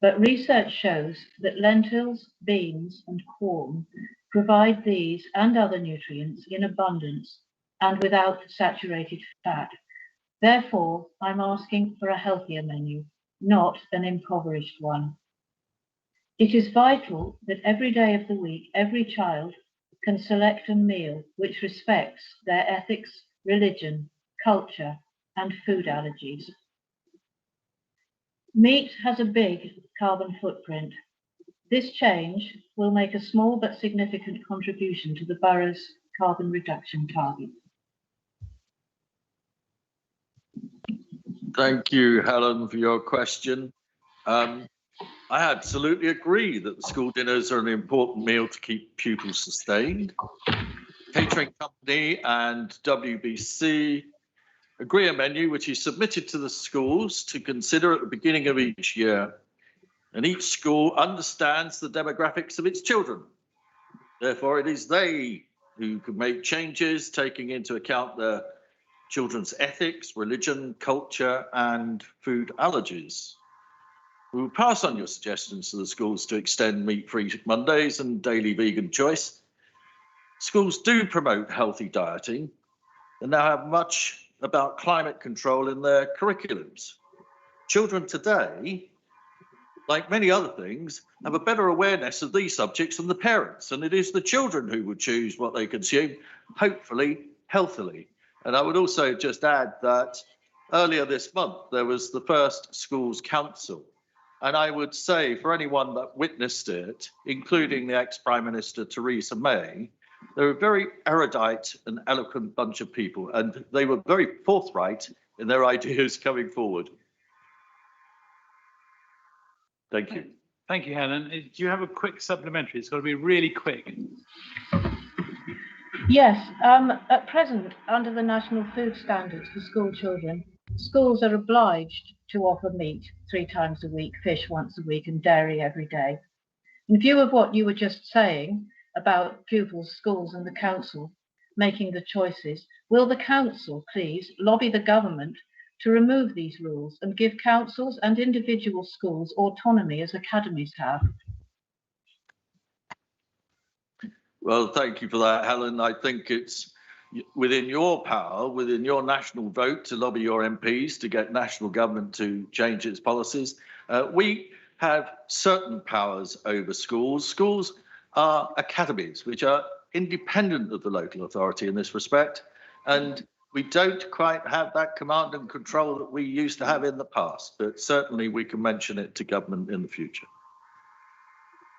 but research shows that lentils, beans, and corn provide these and other nutrients in abundance and without saturated fat. Therefore, I'm asking for a healthier menu, not an impoverished one. It is vital that every day of the week, every child can select a meal which respects their ethics, religion, culture, and food allergies. Meat has a big carbon footprint. This change will make a small but significant contribution to the borough's carbon reduction target. Thank you, Helen, for your question. I absolutely agree that the school dinners are an important meal to keep pupils sustained. Catering company and WBC agree a menu which is submitted to the schools to consider at the beginning of each year. And each school understands the demographics of its children. Therefore, it is they who can make changes, taking into account their children's ethics, religion, culture, and food allergies. We will pass on your suggestions to the schools to extend meat-free Mondays and daily vegan choice. Schools do promote healthy dieting and now have much about climate control in their curriculums. Children today, like many other things, have a better awareness of these subjects than the parents, and it is the children who would choose what they consume, hopefully healthily. And I would also just add that earlier this month, there was the first Schools Council. And I would say for anyone that witnessed it, including the ex-Prime Minister Theresa May, they're a very erudite and eloquent bunch of people, and they were very forthright in their ideas coming forward. Thank you. Thank you, Helen. Do you have a quick supplementary? It's got to be really quick. Yes, at present, under the National Food Standards for school children, schools are obliged to offer meat 3 times a week, fish once a week, and dairy every day. In view of what you were just saying about pupils, schools, and the council making the choices, will the council please lobby the government to remove these rules and give councils and individual schools autonomy as academies have? Well, thank you for that, Helen. I think it's within your power, within your national vote, to lobby your MPs to get national government to change its policies. We have certain powers over schools. Schools are academies, which are independent of the local authority in this respect. And we don't quite have that command and control that we used to have in the past, but certainly we can mention it to government in the future.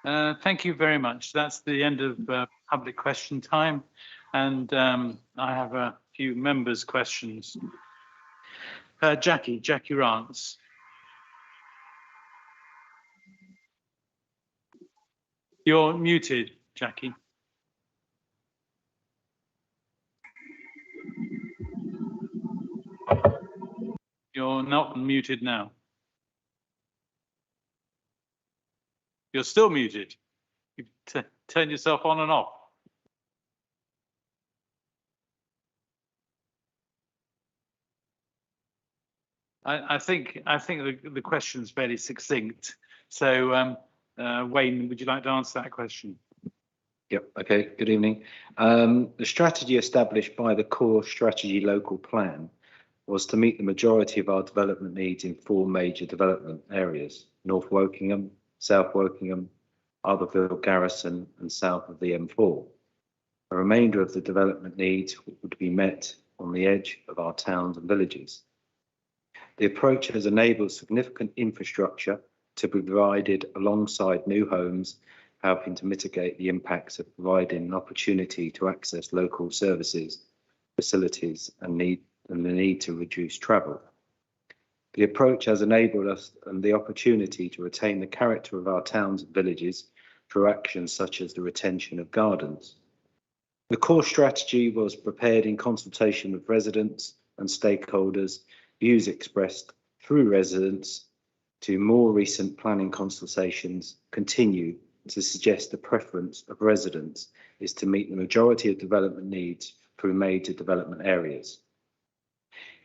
Thank you very much. That's the end of public question time. And I have a few members' questions. Jackie Rance. You're muted, Jackie. You're not muted now. You're still muted. You turn yourself on and off. I think the question's fairly succinct. So, Wayne, would you like to answer that question? Yep. Okay. Good evening. The strategy established by the Core Strategy Local Plan was to meet the majority of our development needs in 4 major development areas: North Wokingham, South Wokingham, Arborville Garrison, and south of the M4. The remainder of the development needs would be met on the edge of our towns and villages. The approach has enabled significant infrastructure to be provided alongside new homes, helping to mitigate the impacts of providing an opportunity to access local services, facilities, and the need to reduce travel. The approach has enabled us and the opportunity to retain the character of our towns and villages through actions such as the retention of gardens. The core strategy was prepared in consultation with residents and stakeholders. Views expressed through residents to more recent planning consultations continue to suggest the preference of residents is to meet the majority of development needs through major development areas.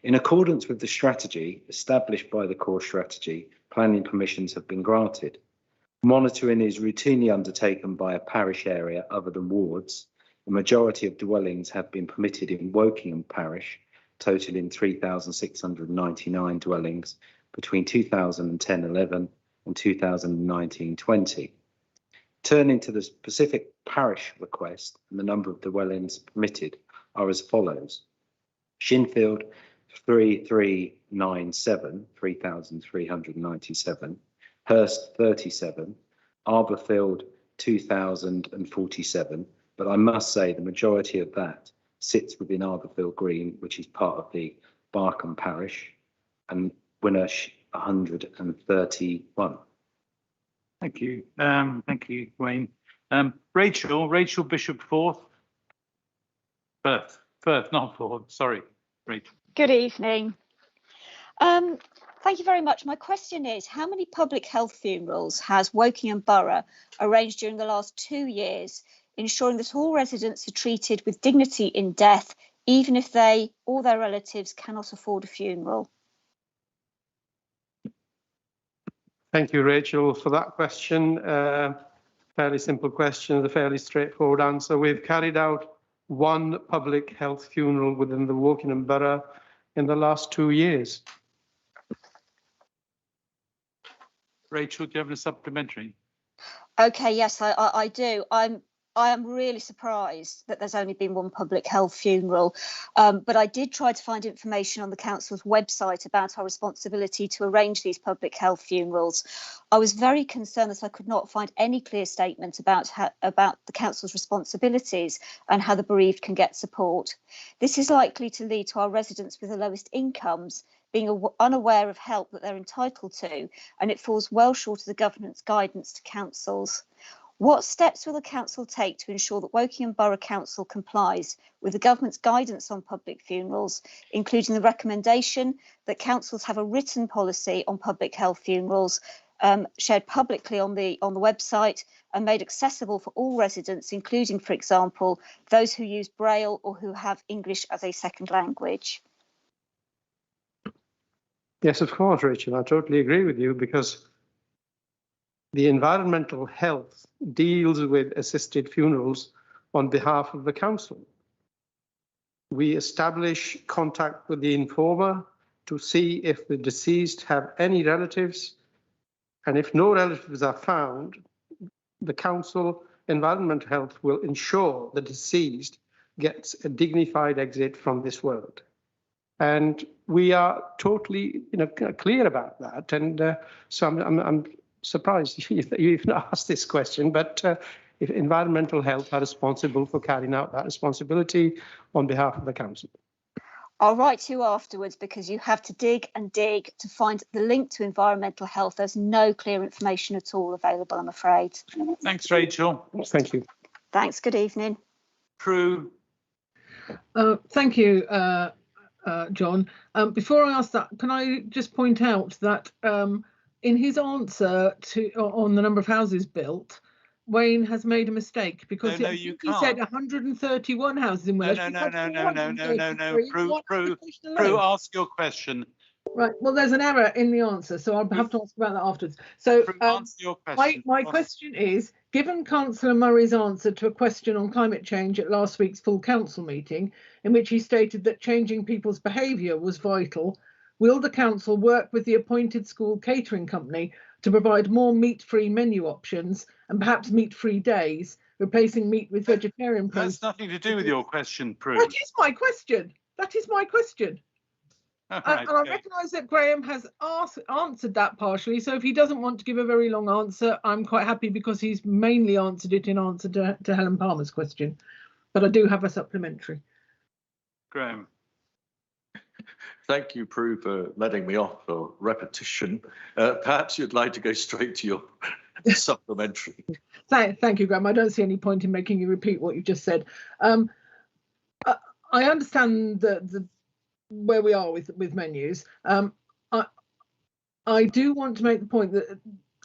In accordance with the strategy established by the core strategy, planning permissions have been granted. Monitoring is routinely undertaken by a parish area other than wards. The majority of dwellings have been permitted in Wokingham Parish, totaling 3,699 dwellings between 2010-11 and 2019-20. Turning to the specific parish request, and the number of dwellings permitted are as follows: Shinfield 3,397, Hurst 37, Arborfield 2,047, but I must say the majority of that sits within Arborfield Green, which is part of the Barkham Parish, and Winnersh 131. Thank you. Thank you, Wayne. Rachel Bishop Firth, not Ford, sorry, Rachel. Good evening. Thank you very much. My question is, how many public health funerals has Wokingham Borough arranged during the last 2 years, ensuring that all residents are treated with dignity in death, even if they or their relatives cannot afford a funeral? Thank you, Rachel, for that question. Fairly simple question, a fairly straightforward answer. We've carried out 1 public health funeral within the Wokingham Borough in the last 2 years. Rachel, do you have a supplementary? Okay, yes, I do. I am really surprised that there's only been 1 public health funeral, but I did try to find information on the council's website about our responsibility to arrange these public health funerals. I was very concerned that I could not find any clear statement about the council's responsibilities and how the bereaved can get support. This is likely to lead to our residents with the lowest incomes being unaware of help that they're entitled to, and it falls well short of the government's guidance to councils. What steps will the council take to ensure that Wokingham Borough Council complies with the government's guidance on public funerals, including the recommendation that councils have a written policy on public health funerals shared publicly on the website and made accessible for all residents, including, for example, those who use Braille or who have English as a second language? Yes, of course, Rachel, I totally agree with you, because the environmental health deals with assisted funerals on behalf of the council. We establish contact with the informer to see if the deceased have any relatives, and if no relatives are found, the council environmental health will ensure the deceased gets a dignified exit from this world. And we are totally, clear about that. And so I'm surprised you've not asked this question, but if environmental health are responsible for carrying out that responsibility on behalf of the council. I'll write to you afterwards, because you have to dig and dig to find the link to environmental health. There's no clear information at all available, I'm afraid. Thanks, Rachel. Thank you. Thanks, good evening. Prue. Thank you, John. Before I ask that, can I just point out that in his answer on the number of houses built, Wayne has made a mistake, because he said 131 houses in Welsh. No. Prue, ask your question. Right. Well, there's an error in the answer, so I'll have to ask about that afterwards. So answer your question. My question is, given Councillor Murray's answer to a question on climate change at last week's full council meeting, in which he stated that changing people's behaviour was vital, will the council work with the appointed school catering company to provide more meat-free menu options and perhaps meat-free days, replacing meat with vegetarian protein? That's nothing to do with your question, Prue. That is my question. That is my question. Right, and I recognise that Graham has answered that partially. So if he doesn't want to give a very long answer, I'm quite happy, because he's mainly answered it in answer to Helen Palmer's question. But I do have a supplementary. Graham. Thank you, Prue, for letting me off for repetition. Perhaps you'd like to go straight to your supplementary. Thank you, Graham. I don't see any point in making you repeat what you just said. I understand the where we are with menus. I do want to make the point that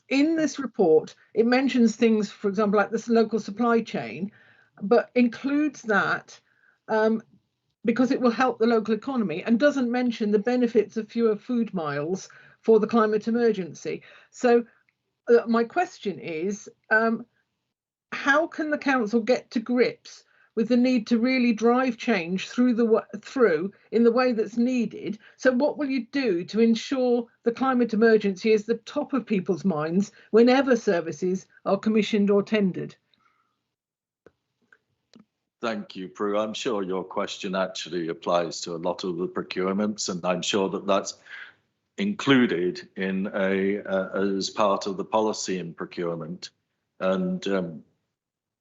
in this report, it mentions things, for example, like this local supply chain, but includes that because it will help the local economy, and doesn't mention the benefits of fewer food miles for the climate emergency. So my question is, how can the council get to grips with the need to really drive change through in the way that's needed? So what will you do to ensure the climate emergency is the top of people's minds whenever services are commissioned or tendered? Thank you, Prue. I'm sure your question actually applies to a lot of the procurements, and I'm sure that that's included in as part of the policy in procurement. And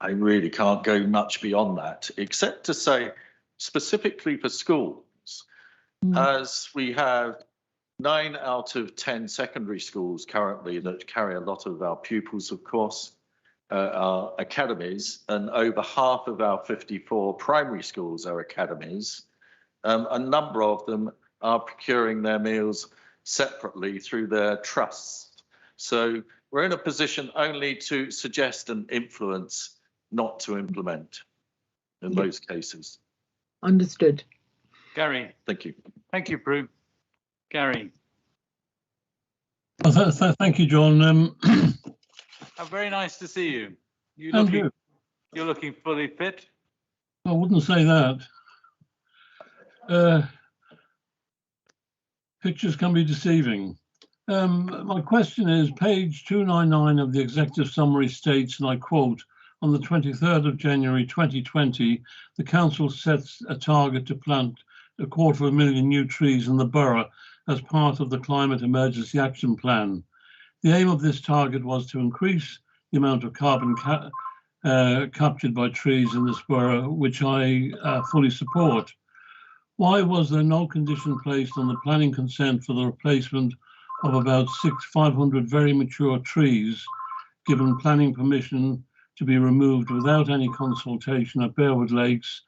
I really can't go much beyond that, except to say specifically for schools, as we have 9 out of 10 secondary schools currently that carry a lot of our pupils, of course, are academies, and over half of our 54 primary schools are academies. A number of them are procuring their meals separately through their trusts. So we're in a position only to suggest and influence, not to implement in most cases. Understood. Gary. Thank you. Thank you, Prue. Gary. Well, thank you, John. Very nice to see you. You're looking fully fit. I wouldn't say that. Pictures can be deceiving. My question is, page 299 of the executive summary states, and I quote, on the 23rd of January 2020, the council sets a target to plant 250,000 new trees in the borough as part of the Climate Emergency Action Plan. The aim of this target was to increase the amount of carbon captured by trees in this borough, which I fully support. Why was there no condition placed on the planning consent for the replacement of about 500 very mature trees, given planning permission to be removed without any consultation at Bearwood Lakes,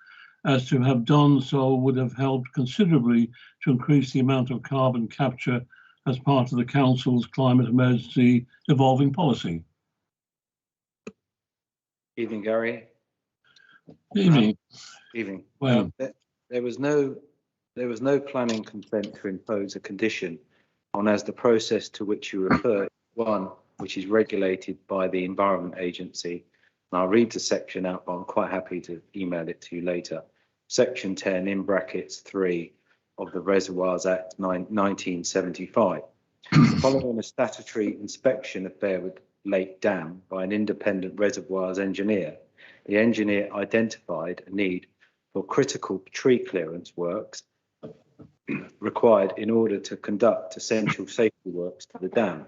as to have done so would have helped considerably to increase the amount of carbon capture as part of the Council's climate emergency evolving policy? Evening, Gary. Evening. Evening. Well, There was no planning consent to impose a condition on, as the process to which you refer, one which is regulated by the Environment Agency. And I'll read the section out, but I'm quite happy to email it to you later. Section 10 in brackets 3 of the Reservoirs Act 1975. Following a statutory inspection of Bearwood Lake Dam by an independent reservoirs engineer, the engineer identified a need for critical tree clearance works required in order to conduct essential safety works to the dam.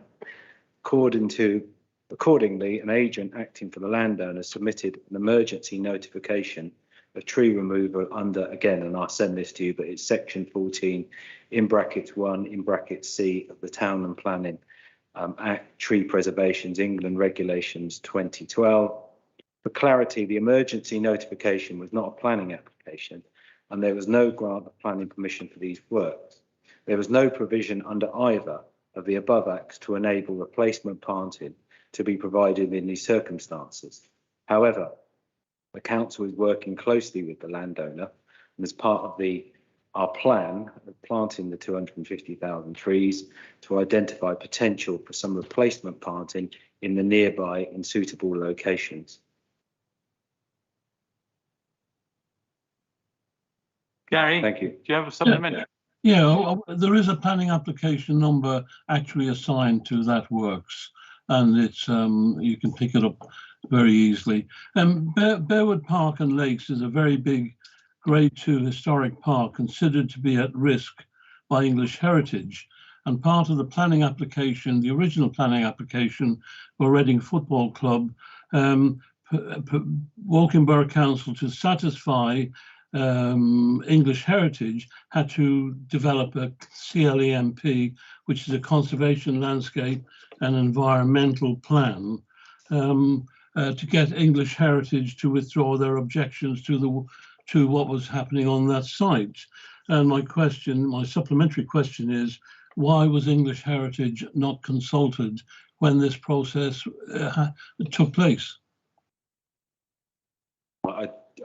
Accordingly, an agent acting for the landowner submitted an emergency notification of tree removal under, again, and I'll send this to you, but it's section 14 in brackets 1 in brackets C of the Town and Planning Act, Tree Preservations England Regulations 2012. For clarity, the emergency notification was not a planning application, and there was no grant of planning permission for these works. There was no provision under either of the above acts to enable replacement planting to be provided in these circumstances. However, the council is working closely with the landowner, and as part of our plan of planting the 250,000 trees to identify potential for some replacement planting in the nearby in suitable locations. Gary, thank you. Do you have a supplementary? Yeah, there is a planning application number actually assigned to that works, and it's you can pick it up very easily. Bearwood Park and Lakes is a very big Grade 2 historic park considered to be at risk by English Heritage, and part of the planning application, the original planning application for Reading Football Club, Woking Borough Council, to satisfy English Heritage, had to develop a CLEMP, which is a conservation, landscape and environmental plan, to get English Heritage to withdraw their objections to what was happening on that site. And my supplementary question is, why was English Heritage not consulted when this process took place?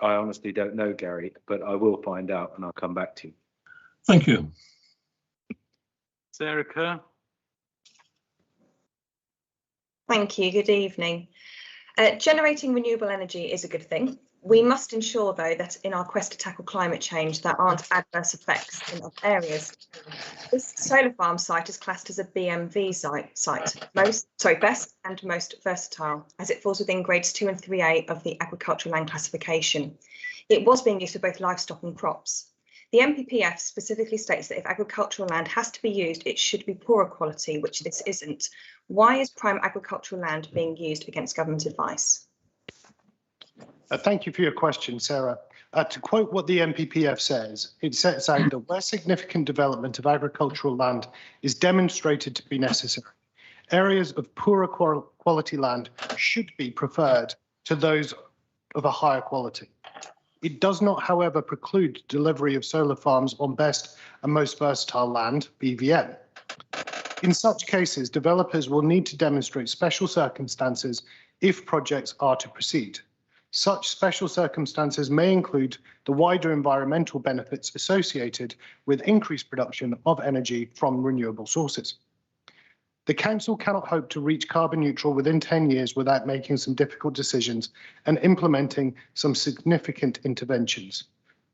I honestly don't know, Gary, but I will find out and I'll come back to you. Thank you. Sarah Kerr. Thank you. Good evening. Generating renewable energy is a good thing. We must ensure, though, that in our quest to tackle climate change, there aren't adverse effects in other areas. This solar farm site is classed as a BMV site, best and most versatile, as it falls within grades 2 and 3A of the agricultural land classification. It was being used for both livestock and crops. The NPPF specifically states that if agricultural land has to be used, it should be poorer quality, which this isn't. Why is prime agricultural land being used against government advice? Thank you for your question, Sarah. To quote what the NPPF says, it sets out that where significant development of agricultural land is demonstrated to be necessary, areas of poorer quality land should be preferred to those of a higher quality. It does not, however, preclude delivery of solar farms on best and most versatile land, BVM. In such cases, developers will need to demonstrate special circumstances if projects are to proceed. Such special circumstances may include the wider environmental benefits associated with increased production of energy from renewable sources. The Council cannot hope to reach carbon neutral within 10 years without making some difficult decisions and implementing some significant interventions,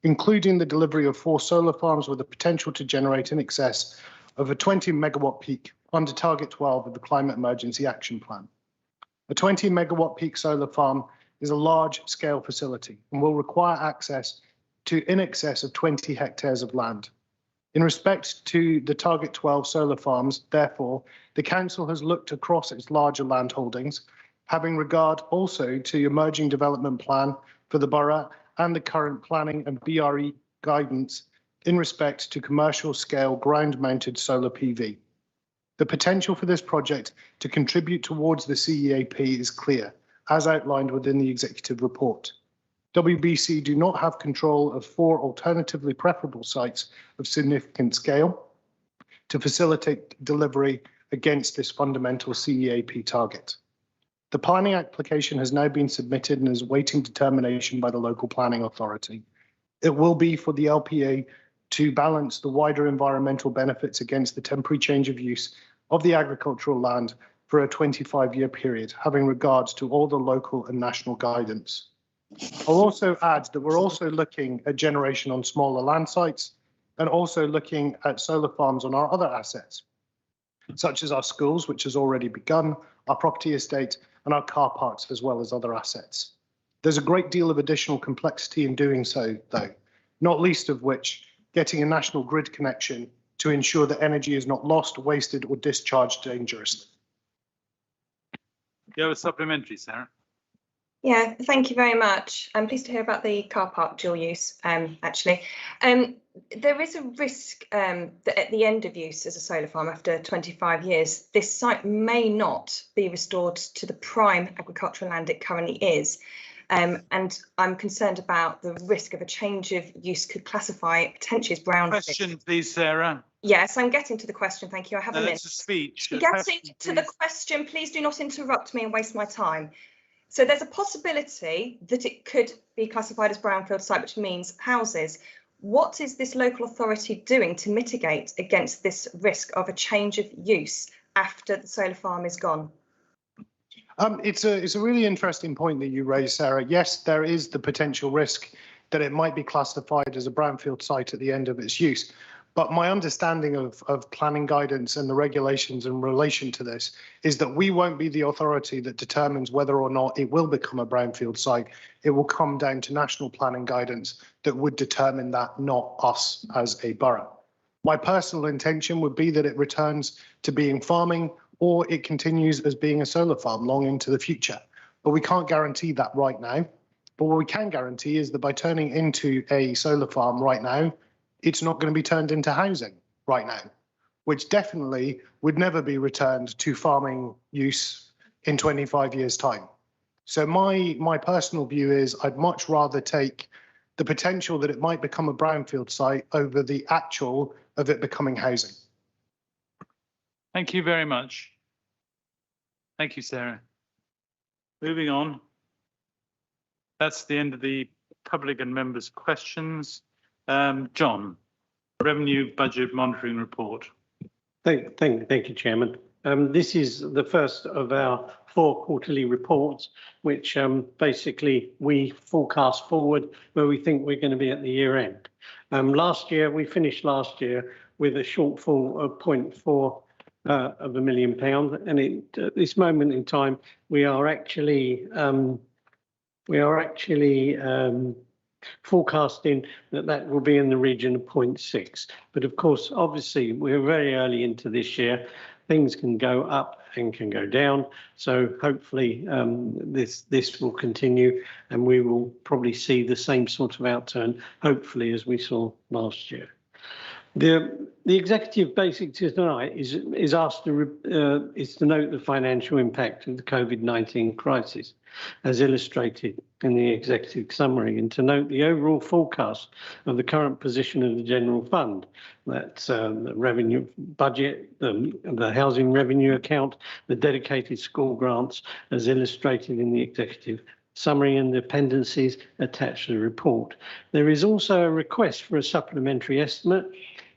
including the delivery of 4 solar farms with the potential to generate in excess of a 20 megawatt peak under Target 12 of the Climate Emergency Action Plan. A 20 megawatt peak solar farm is a large-scale facility and will require access to in excess of 20 hectares of land. In respect to the Target 12 solar farms, therefore, the Council has looked across its larger land holdings, having regard also to emerging development plan for the borough and the current planning and BRE guidance in respect to commercial-scale ground-mounted solar PV. The potential for this project to contribute towards the CEAP is clear, as outlined within the executive report. WBC do not have control of 4 alternatively preferable sites of significant scale to facilitate delivery against this fundamental CEAP target. The planning application has now been submitted and is awaiting determination by the local planning authority. It will be for the LPA to balance the wider environmental benefits against the temporary change of use of the agricultural land for a 25-year period, having regards to all the local and national guidance. I'll also add that we're also looking at generation on smaller land sites and also looking at solar farms on our other assets, such as our schools, which has already begun, our property estate, and our car parks, as well as other assets. There's a great deal of additional complexity in doing so, though, not least of which getting a national grid connection to ensure that energy is not lost, wasted, or discharged dangerously. You have a supplementary, Sarah? Yeah, thank you very much. I'm pleased to hear about the car park dual use, actually. There is a risk that at the end of use as a solar farm after 25 years, this site may not be restored to the prime agricultural land it currently is. And I'm concerned about the risk of a change of use could classify it potentially as brownfield. Question, please, Sarah. Yes, I'm getting to the question. Thank you. I have a minute. That's a speech. Getting to the question, please do not interrupt me and waste my time. So there's a possibility that it could be classified as brownfield site, which means houses. What is this local authority doing to mitigate against this risk of a change of use after the solar farm is gone? It's a really interesting point that you raised, Sarah. Yes, there is the potential risk that it might be classified as a brownfield site at the end of its use. But my understanding of planning guidance and the regulations in relation to this is that we won't be the authority that determines whether or not it will become a brownfield site. It will come down to national planning guidance that would determine that, not us as a borough. My personal intention would be that it returns to being farming or it continues as being a solar farm long into the future. But we can't guarantee that right now. But what we can guarantee is that by turning into a solar farm right now, it's not going to be turned into housing right now, which definitely would never be returned to farming use in 25 years' time. So my personal view is I'd much rather take the potential that it might become a brownfield site over the actual of it becoming housing. Thank you very much. Thank you, Sarah. Moving on. That's the end of the public and members' questions. John, Revenue Budget Monitoring Report. Thank you, Chairman. This is the first of our 4 quarterly reports, which basically we forecast forward where we think we're going to be at the year end. We finished last year with a shortfall of 0.4 of £1 million, and at this moment in time we are actually forecasting that will be in the region of 0.6. But of course, obviously, we're very early into this year. Things can go up and can go down. So hopefully this will continue and we will probably see the same sort of outturn, hopefully, as we saw last year. The executive basically tonight is asked to note the financial impact of the COVID-19 crisis, as illustrated in the executive summary, and to note the overall forecast of the current position of the general fund. That's the revenue budget, the housing revenue account, the dedicated school grants, as illustrated in the executive summary and the appendices attached to the report. There is also a request for a supplementary estimate.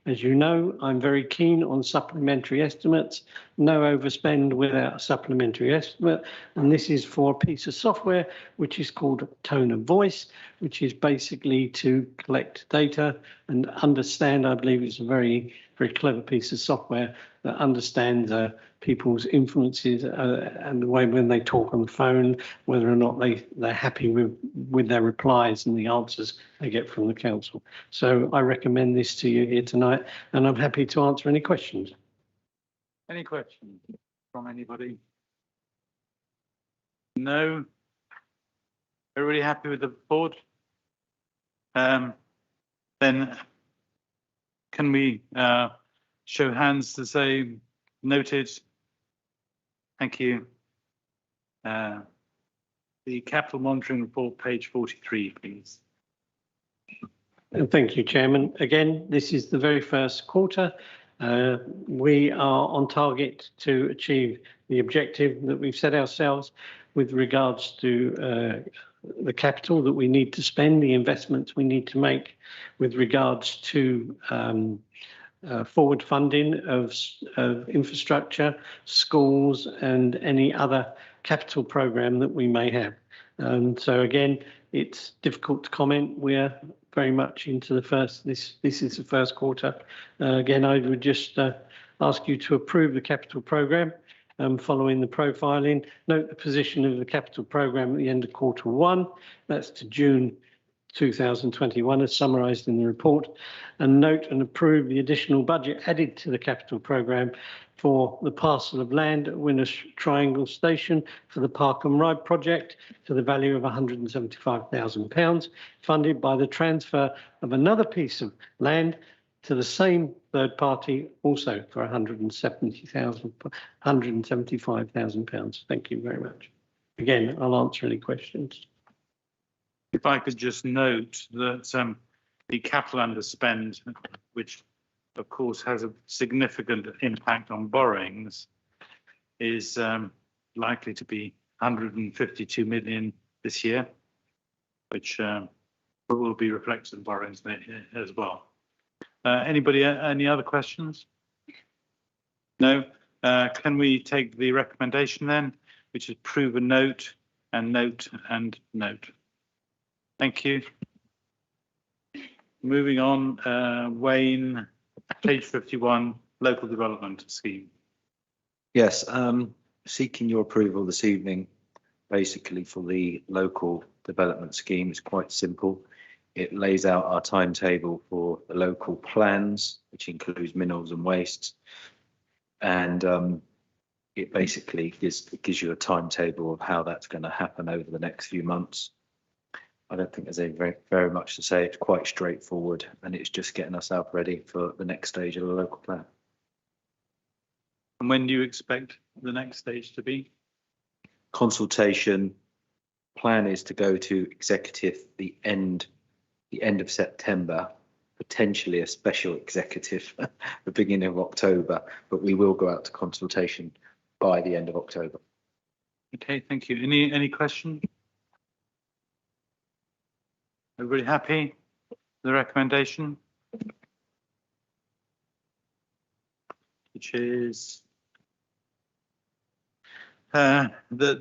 As you know, I'm very keen on supplementary estimates, no overspend without a supplementary estimate. And this is for a piece of software which is called Tone of Voice, which is basically to collect data and understand. I believe it's a very, very clever piece of software that understands people's influences and the way when they talk on the phone, whether or not they're happy with their replies and the answers they get from the council. So I recommend this to you here tonight, and I'm happy to answer any questions. Any questions from anybody? No? Everybody happy with the report? Then can we show hands to say noted? Thank you. the capital monitoring report, page 43, please. And thank you, Chairman. Again, this is the very first quarter. We are on target to achieve the objective that we've set ourselves with regards to the capital that we need to spend, the investments we need to make with regards to forward funding of infrastructure, schools, and any other capital program that we may have. So again, it's difficult to comment. We're very much into the first, this is the first quarter. Again, I would just ask you to approve the capital program following the profiling. Note the position of the capital program at the end of quarter one, that's to June 2021 as summarised in the report, and note and approve the additional budget added to the capital programme for the parcel of land at Winner's Triangle Station for the Park and Ride project to the value of £175,000, funded by the transfer of another piece of land to the same third party, also for £175,000. Thank you very much. Again, I'll answer any questions. If I could just note that the capital underspend, which of course has a significant impact on borrowings, is likely to be 152 million this year, which will be reflected in borrowings as well. Anybody, any other questions? No? Can we take the recommendation then, which is approve a note and note and note? Thank you. Moving on, Wayne, page 51, local development scheme. Yes, seeking your approval this evening, basically for the local development scheme. It's quite simple. It lays out our timetable for the local plans, which includes minerals and wastes. And it basically gives you a timetable of how that's going to happen over the next few months. I don't think there's very much to say. It's quite straightforward, and it's just getting us out ready for the next stage of the local plan. And when do you expect the next stage to be? Consultation. Plan is to go to executive the end of September, potentially a special executive the beginning of October, but we will go out to consultation by the end of October. Okay, thank you. Any questions? Everybody happy with the recommendation? Which is the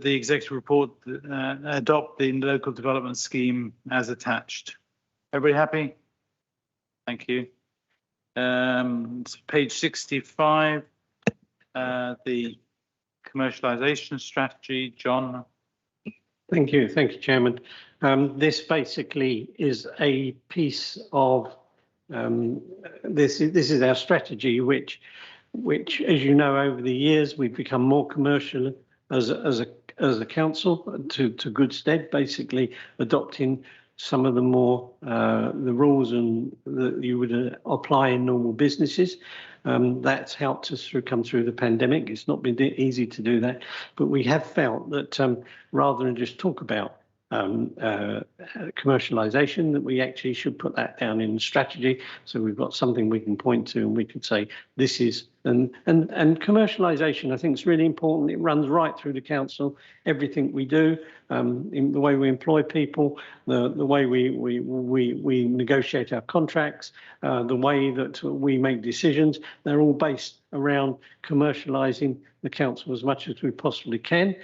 executive report adopt the local development scheme as attached. Everybody happy? Thank you. Page 65, the commercialisation strategy. John. Thank you, Chairman. This basically is a piece of this is our strategy, which, as you know, over the years we've become more commercial as a council to good stead, basically adopting some of the more the rules and that you would apply in normal businesses. That's helped us come through the pandemic. It's not been easy to do that, but we have felt that rather than just talk about commercialisation, that we actually should put that down in strategy, so we've got something we can point to and we can say this is and commercialisation. I think it's really important. It runs right through the council, everything we do, in the way we employ people, the way we negotiate our contracts, the way that we make decisions. They're all based around commercialising the council as much as we possibly can.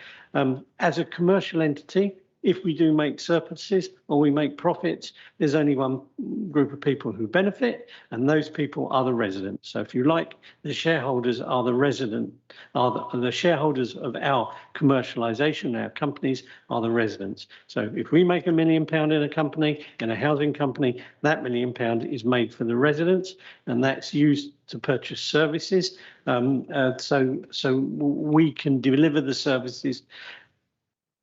As a commercial entity, if we do make surpluses or we make profits, there's only one group of people who benefit, and those people are the residents. So if you like, the shareholders are the shareholders of our commercialisation, our companies are the residents. So if we make £1 million in a company, in a housing company, that £1 million is made for the residents, and that's used to purchase services. So we can deliver the services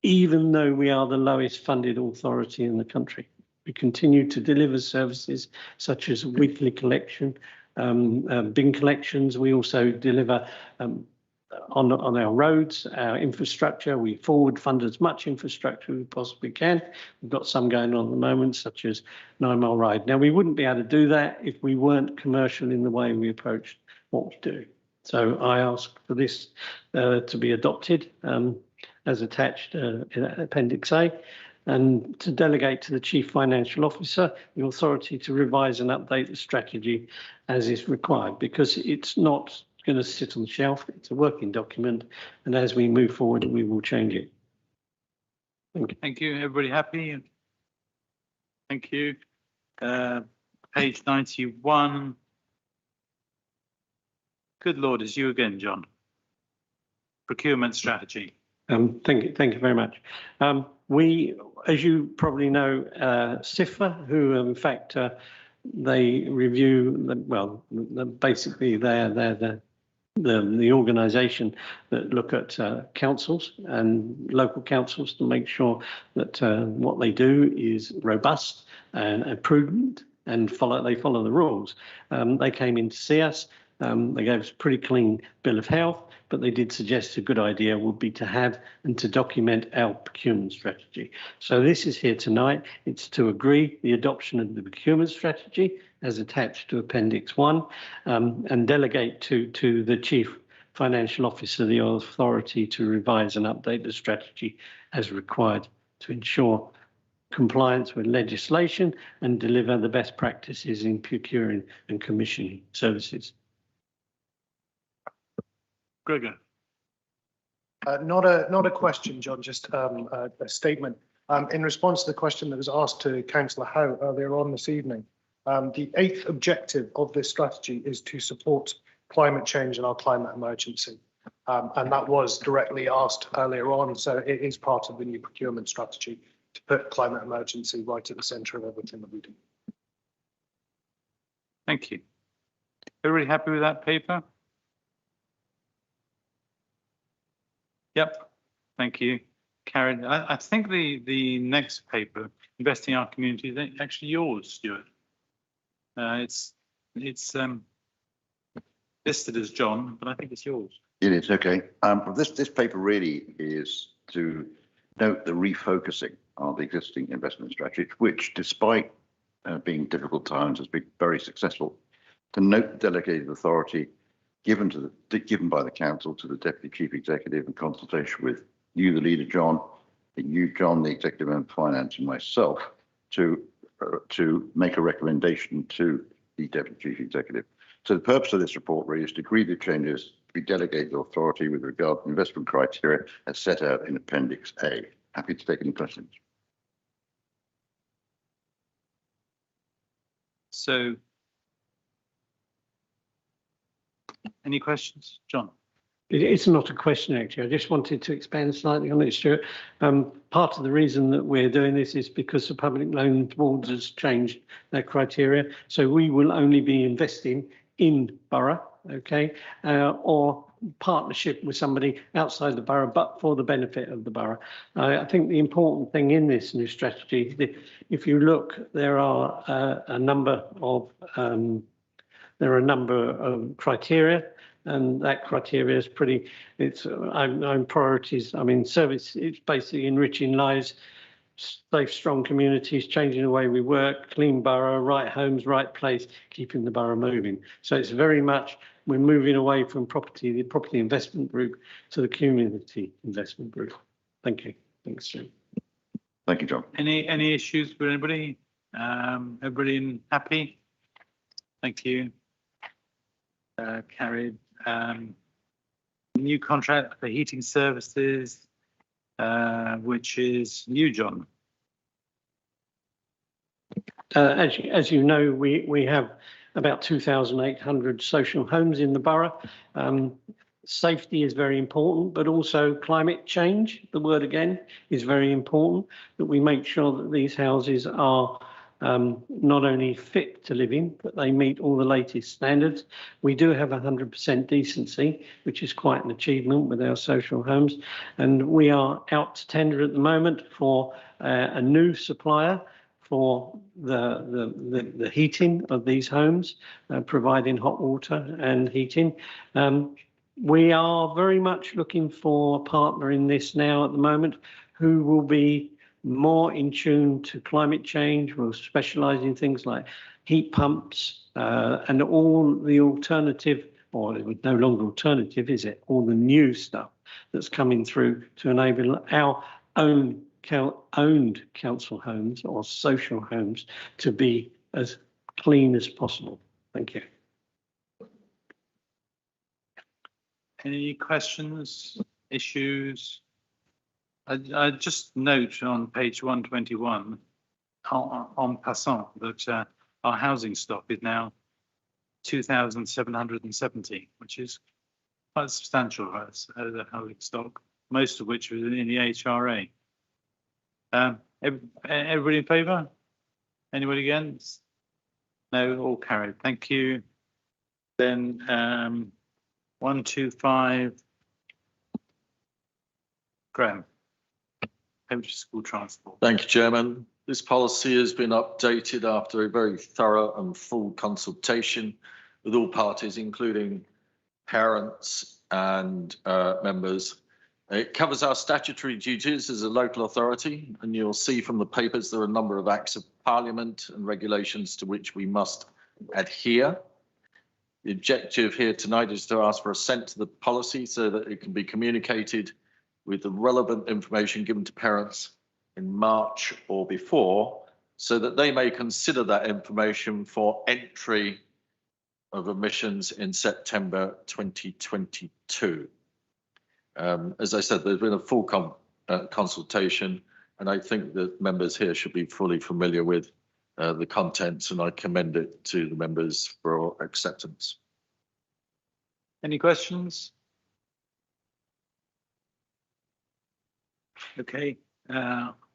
even though we are the lowest funded authority in the country. We continue to deliver services such as weekly collection, bin collections. We also deliver on our roads, our infrastructure. We forward fund as much infrastructure as we possibly can. We've got some going on at the moment, such as 9 Mile Ride. Now, we wouldn't be able to do that if we weren't commercial in the way we approach what we do. So I ask for this to be adopted as attached in Appendix A, and to delegate to the Chief Financial Officer the authority to revise and update the strategy as is required, because it's not going to sit on the shelf. It's a working document, and as we move forward, we will change it. Thank you. Thank you. Everybody happy? Thank you. Page 91. Good Lord, it's you again, John. Procurement strategy. Thank you very much. We, as you probably know, CIFA, who in fact they review, basically they're the organisation that look at councils and local councils to make sure that what they do is robust and prudent and they follow the rules. They came in to see us. They gave us a pretty clean bill of health, but they did suggest a good idea would be to have and to document our procurement strategy. So this is here tonight. It's to agree the adoption of the procurement strategy as attached to Appendix 1 and delegate to the Chief Financial Officer the authority to revise and update the strategy as required to ensure compliance with legislation and deliver the best practices in procuring and commissioning services. Gregor. Not a question, John, just a statement. In response to the question that was asked to Councillor Howe earlier on this evening, the 8th objective of this strategy is to support climate change and our climate emergency. And that was directly asked earlier on, so it is part of the new procurement strategy to put climate emergency right at the centre of everything that we do. Thank you. Everybody happy with that paper? Yep, thank you. Carried. I think the next paper, Investing Our Community, is actually yours, Stuart. It's listed as John, but I think it's yours. It is, okay. This paper really is to note the refocusing of the existing investment strategy, which, despite being difficult times, has been very successful. To note the delegated authority given by the council to the Deputy Chief Executive in consultation with you, the leader, John, and you, John, the Executive Member of Finance, and myself, to make a recommendation to the Deputy Chief Executive. So the purpose of this report really is to agree the changes to be delegated authority with regard to investment criteria as set out in Appendix A. Happy to take any questions. So, any questions, John? It's not a question, actually. I just wanted to expand slightly on it, Stuart. Part of the reason that we're doing this is because the Public Loan Board has changed their criteria. So we will only be investing in borough, okay, or partnership with somebody outside the borough, but for the benefit of the borough. I think the important thing in this new strategy, if you look, there are a number of criteria, and that criteria is pretty. I'm priorities. I mean, service. It's basically enriching lives, safe, strong communities, changing the way we work, clean borough, right homes, right place, keeping the borough moving. So it's very much we're moving away from the property investment group to the community investment group. Thank you. Thanks, Jim. Thank you, John. Any issues with anybody? Everybody happy? Thank you. Carried. New contract for heating services, which is you, John. As you know, we have about 2,800 social homes in the borough. Safety is very important, but also climate change, the word again, is very important, that we make sure that these houses are not only fit to live in, but they meet all the latest standards. We do have 100% decency, which is quite an achievement with our social homes. And we are out to tender at the moment for a new supplier for the heating of these homes, providing hot water and heating. We are very much looking for a partner in this now at the moment who will be more in tune to climate change, will specialise in things like heat pumps and all the alternative, or it was no longer alternative, is it? All the new stuff that's coming through to enable our own owned council homes or social homes to be as clean as possible. Thank you. Any questions, issues? I just note on page 121 en passant that our housing stock is now 2,770, which is quite substantial as a housing stock, most of which was in the HRA. Everybody in favour? Anybody against? No, all carried. Thank you. Then 125. Graham, Cambridge School Transport. Thank you, Chairman. This policy has been updated after a very thorough and full consultation with all parties, including parents and members. It covers our statutory duties as a local authority, and you'll see from the papers there are a number of acts of parliament and regulations to which we must adhere. The objective here tonight is to ask for assent to the policy so that it can be communicated with the relevant information given to parents in March or before, so that they may consider that information for entry of admissions in September 2022. As I said, there's been a full consultation, and I think that members here should be fully familiar with the contents, and I commend it to the members for acceptance. Any questions? Okay,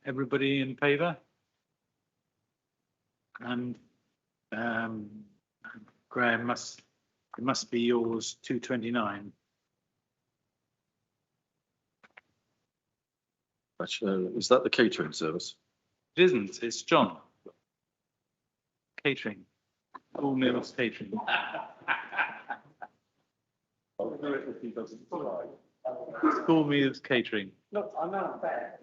everybody in favour? And Graham, it must be yours, 229. Is that the catering service? It isn't, it's John. Catering, all meals catering. School meals catering. Look, I'm not fair.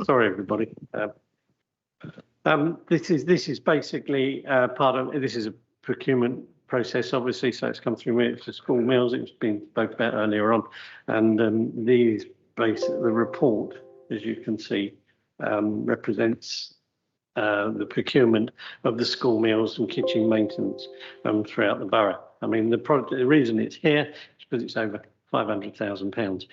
Sorry, everybody. This is basically part of this is a procurement process, obviously, so it's come through me for school meals. It's been spoke about earlier on, and the report, as you can see, represents the procurement of the school meals and kitchen maintenance throughout the borough. I mean, the reason it's here is because it's over £500,000.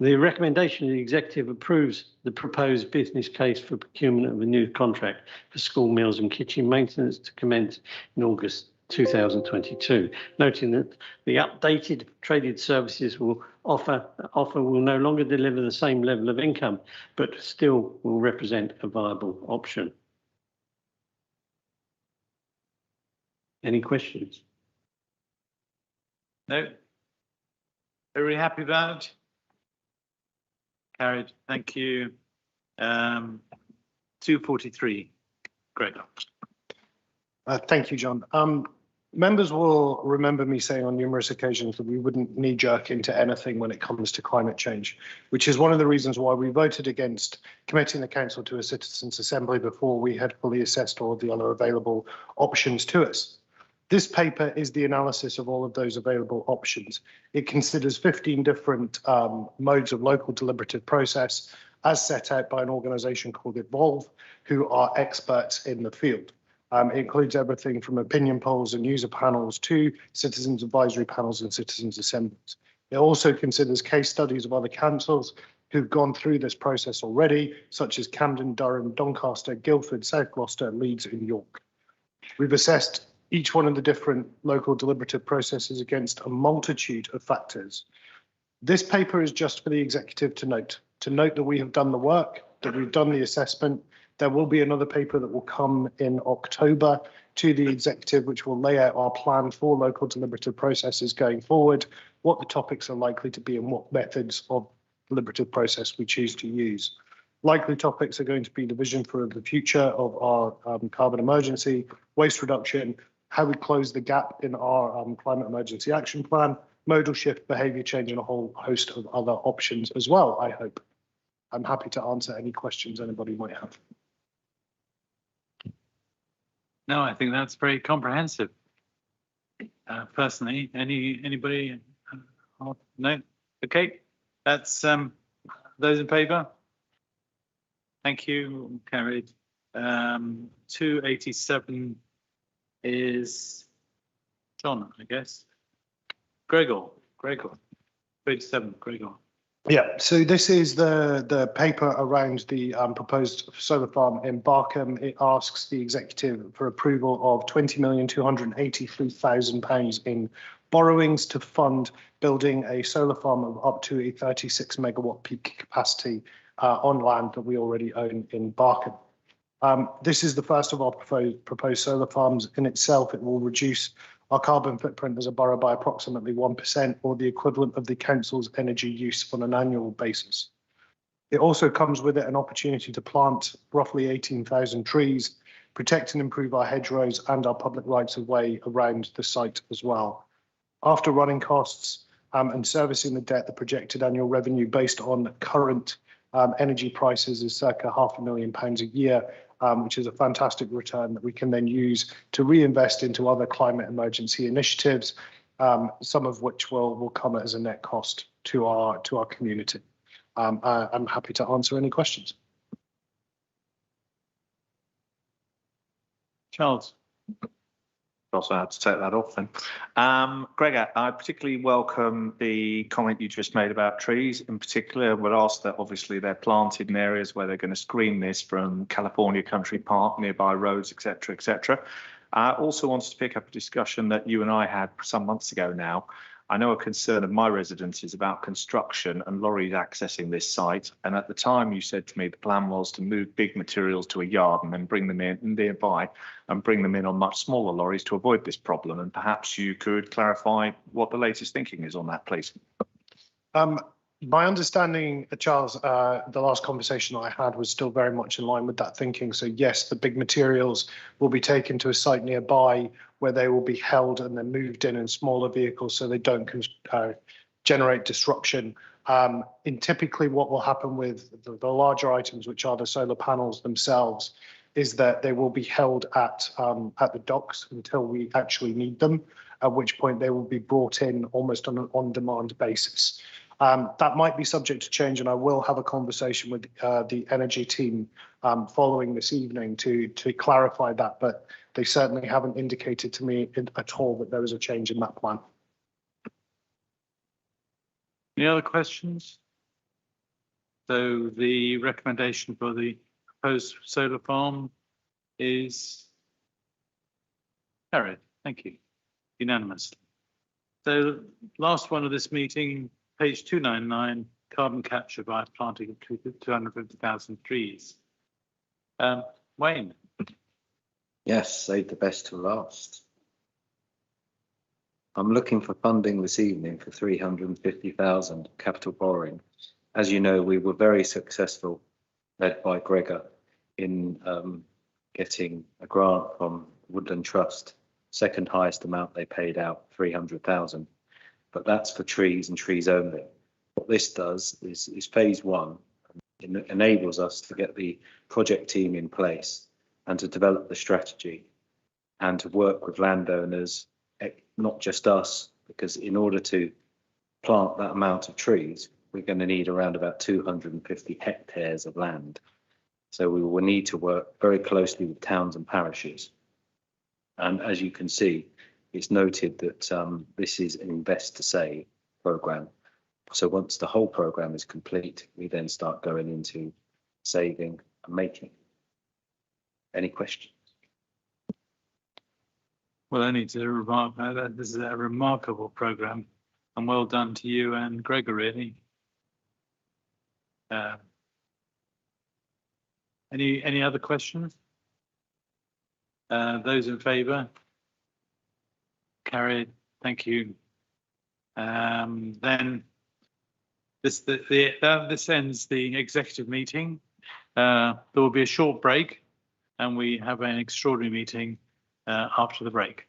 The recommendation of the executive approves the proposed business case for procurement of a new contract for school meals and kitchen maintenance to commence in August 2022, noting that the updated traded services will offer will no longer deliver the same level of income, but still will represent a viable option. Any questions? No. Very happy with that. Carried. Thank you. 243. Great. Thank you, John. Members will remember me saying on numerous occasions that we wouldn't knee-jerk into anything when it comes to climate change, which is one of the reasons why we voted against committing the council to a citizens' assembly before we had fully assessed all of the other available options to us. This paper is the analysis of all of those available options. It considers 15 different modes of local deliberative process as set out by an organisation called Evolve, who are experts in the field. It includes everything from opinion polls and user panels to citizens advisory panels and citizens assemblies. It also considers case studies of other councils who've gone through this process already, such as Camden, Durham, Doncaster, Guildford, South Gloucester, Leeds and York. We've assessed each one of the different local deliberative processes against a multitude of factors. This paper is just for the executive to note that we have done the work, that we've done the assessment, There will be another paper that will come in October to the executive, which will lay out our plan for local deliberative processes going forward, what the topics are likely to be and what methods of deliberative process we choose to use. Likely topics are going to be the vision for the future of our carbon emergency, waste reduction, how we close the gap in our climate emergency action plan, modal shift, behaviour change, and a whole host of other options as well, I hope. I'm happy to answer any questions anybody might have. No, I think that's very comprehensive. Personally, anybody? No. Okay, that's those in favour. Thank you. Carried. 287 is John, I guess. Gregor. 287, Gregor. Yeah, so this is the paper around the proposed solar farm in Barkham. It asks the executive for approval of £20,283,000 in borrowings to fund building a solar farm of up to a 36 megawatt peak capacity on land that we already own in Barkham. This is the first of our proposed solar farms. In itself, it will reduce our carbon footprint as a borough by approximately 1%, or the equivalent of the council's energy use on an annual basis. It also comes with it an opportunity to plant roughly 18,000 trees, protect and improve our hedgerows and our public rights of way around the site as well. After running costs and servicing the debt, the projected annual revenue based on current energy prices is circa £500,000 a year, which is a fantastic return that we can then use to reinvest into other climate emergency initiatives, some of which will come as a net cost to our community. I'm happy to answer any questions. Charles. Also had to take that off then. Gregor, I particularly welcome the comment you just made about trees. In particular, I would ask that obviously they're planted in areas where they're going to screen this from California Country Park, nearby roads, etc., etc. I also wanted to pick up a discussion that you and I had some months ago now. I know a concern of my residents is about construction and lorries accessing this site. And at the time you said to me the plan was to move big materials to a yard and then bring them in nearby and bring them in on much smaller lorries to avoid this problem. And perhaps you could clarify what the latest thinking is on that, please. My understanding, Charles, the last conversation I had was still very much in line with that thinking. So yes, the big materials will be taken to a site nearby where they will be held and then moved in smaller vehicles so they don't generate disruption. Typically what will happen with the larger items, which are the solar panels themselves, is that they will be held at the docks until we actually need them, at which point they will be brought in almost on an on-demand basis. That might be subject to change, and I will have a conversation with the energy team following this evening to clarify that, but they certainly haven't indicated to me at all that there is a change in that plan. Any other questions? So the recommendation for the proposed solar farm is carried. Thank you. Unanimously. So last one of this meeting, page 299, carbon capture by planting 250,000 trees. Wayne. Yes, save the best to last. I'm looking for funding this evening for 350,000 capital borrowing. As you know, we were very successful, led by Gregor, in getting a grant from Woodland Trust, second highest amount they paid out, 300,000. But that's for trees and trees only. What this does is phase one. It enables us to get the project team in place and to develop the strategy and to work with landowners, not just us, because in order to plant that amount of trees, we're going to need around about 250 hectares of land. So we will need to work very closely with towns and parishes. And as you can see, it's noted that this is an invest to save programme. So once the whole programme is complete, we then start going into saving and making. Any questions? Well, I need to remark that this is a remarkable programme, and well done to you and Gregor, really. Any other questions? Those in favour? Carried. Thank you. Then this ends the executive meeting. There will be a short break, and we have an extraordinary meeting after the break.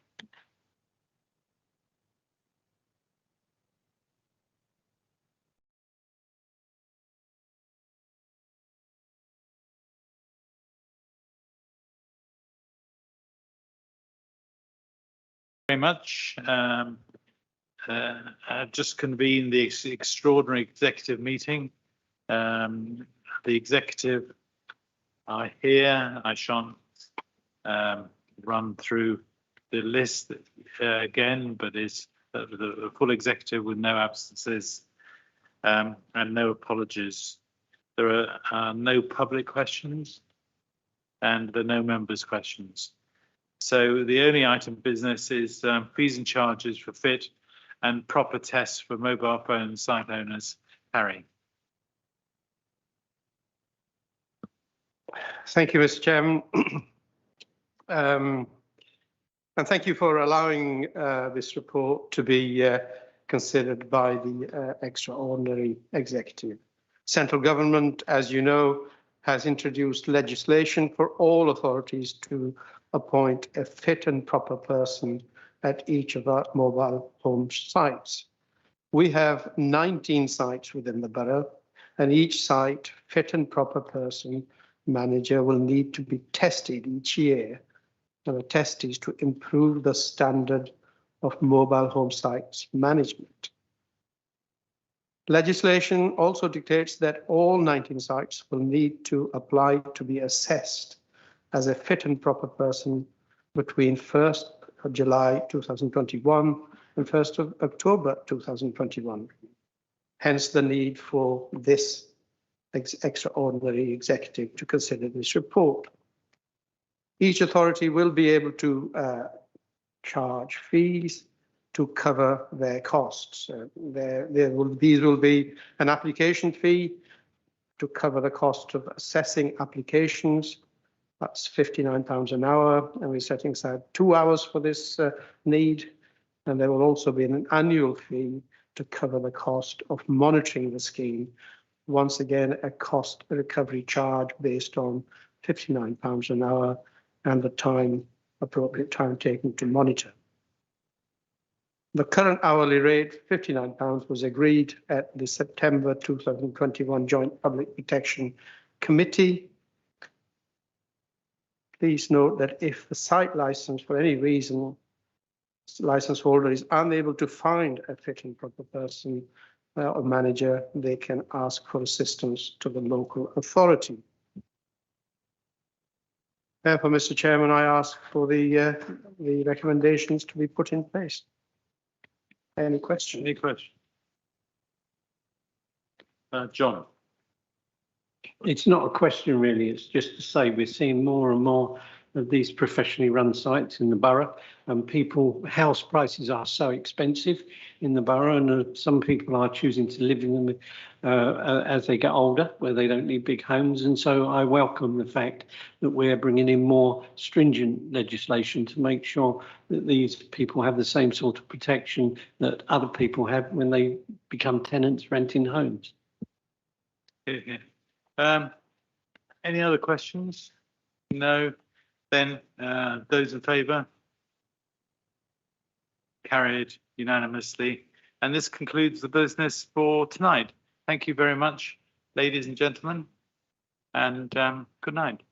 Very much. Just convene the extraordinary executive meeting. The executive are here. I shan't run through the list again, but it's the full executive with no absences and no apologies. There are no public questions and there are no members' questions. So the only item of business is fees and charges for fit and proper tests for mobile phone site owners. Harry. Thank you, Mr. Chairman. And thank you for allowing this report to be considered by the extraordinary executive. Central government, as you know, has introduced legislation for all authorities to appoint a fit and proper person at each of our mobile home sites. We have 19 sites within the borough, and each site fit and proper person manager will need to be tested each year. And the test is to improve the standard of mobile home sites management. Legislation also dictates that all 19 sites will need to apply to be assessed as a fit and proper person between 1st of July 2021 and 1st of October 2021. Hence the need for this extraordinary executive to consider this report. Each authority will be able to charge fees to cover their costs. These will be an application fee to cover the cost of assessing applications. That's £59 an hour, and we're setting aside 2 hours for this need. And there will also be an annual fee to cover the cost of monitoring the scheme. Once again, a cost recovery charge based on £59 an hour and the appropriate time taken to monitor. The current hourly rate, £59, was agreed at the September 2021 Joint Public Protection Committee. Please note that if the site license, for any reason, license holder is unable to find a fit and proper person or manager, they can ask for assistance to the local authority. Therefore, Mr. Chairman, I ask for the recommendations to be put in place. Any questions? Any questions? John. It's not a question really, it's just to say we're seeing more and more of these professionally run sites in the borough, and house prices are so expensive in the borough, and some people are choosing to live in them as they get older, where they don't need big homes. And so I welcome the fact that we're bringing in more stringent legislation to make sure that these people have the same sort of protection that other people have when they become tenants renting homes. Any other questions? No. Then those in favour? Carried unanimously. And this concludes the business for tonight. Thank you very much, ladies and gentlemen, and good night.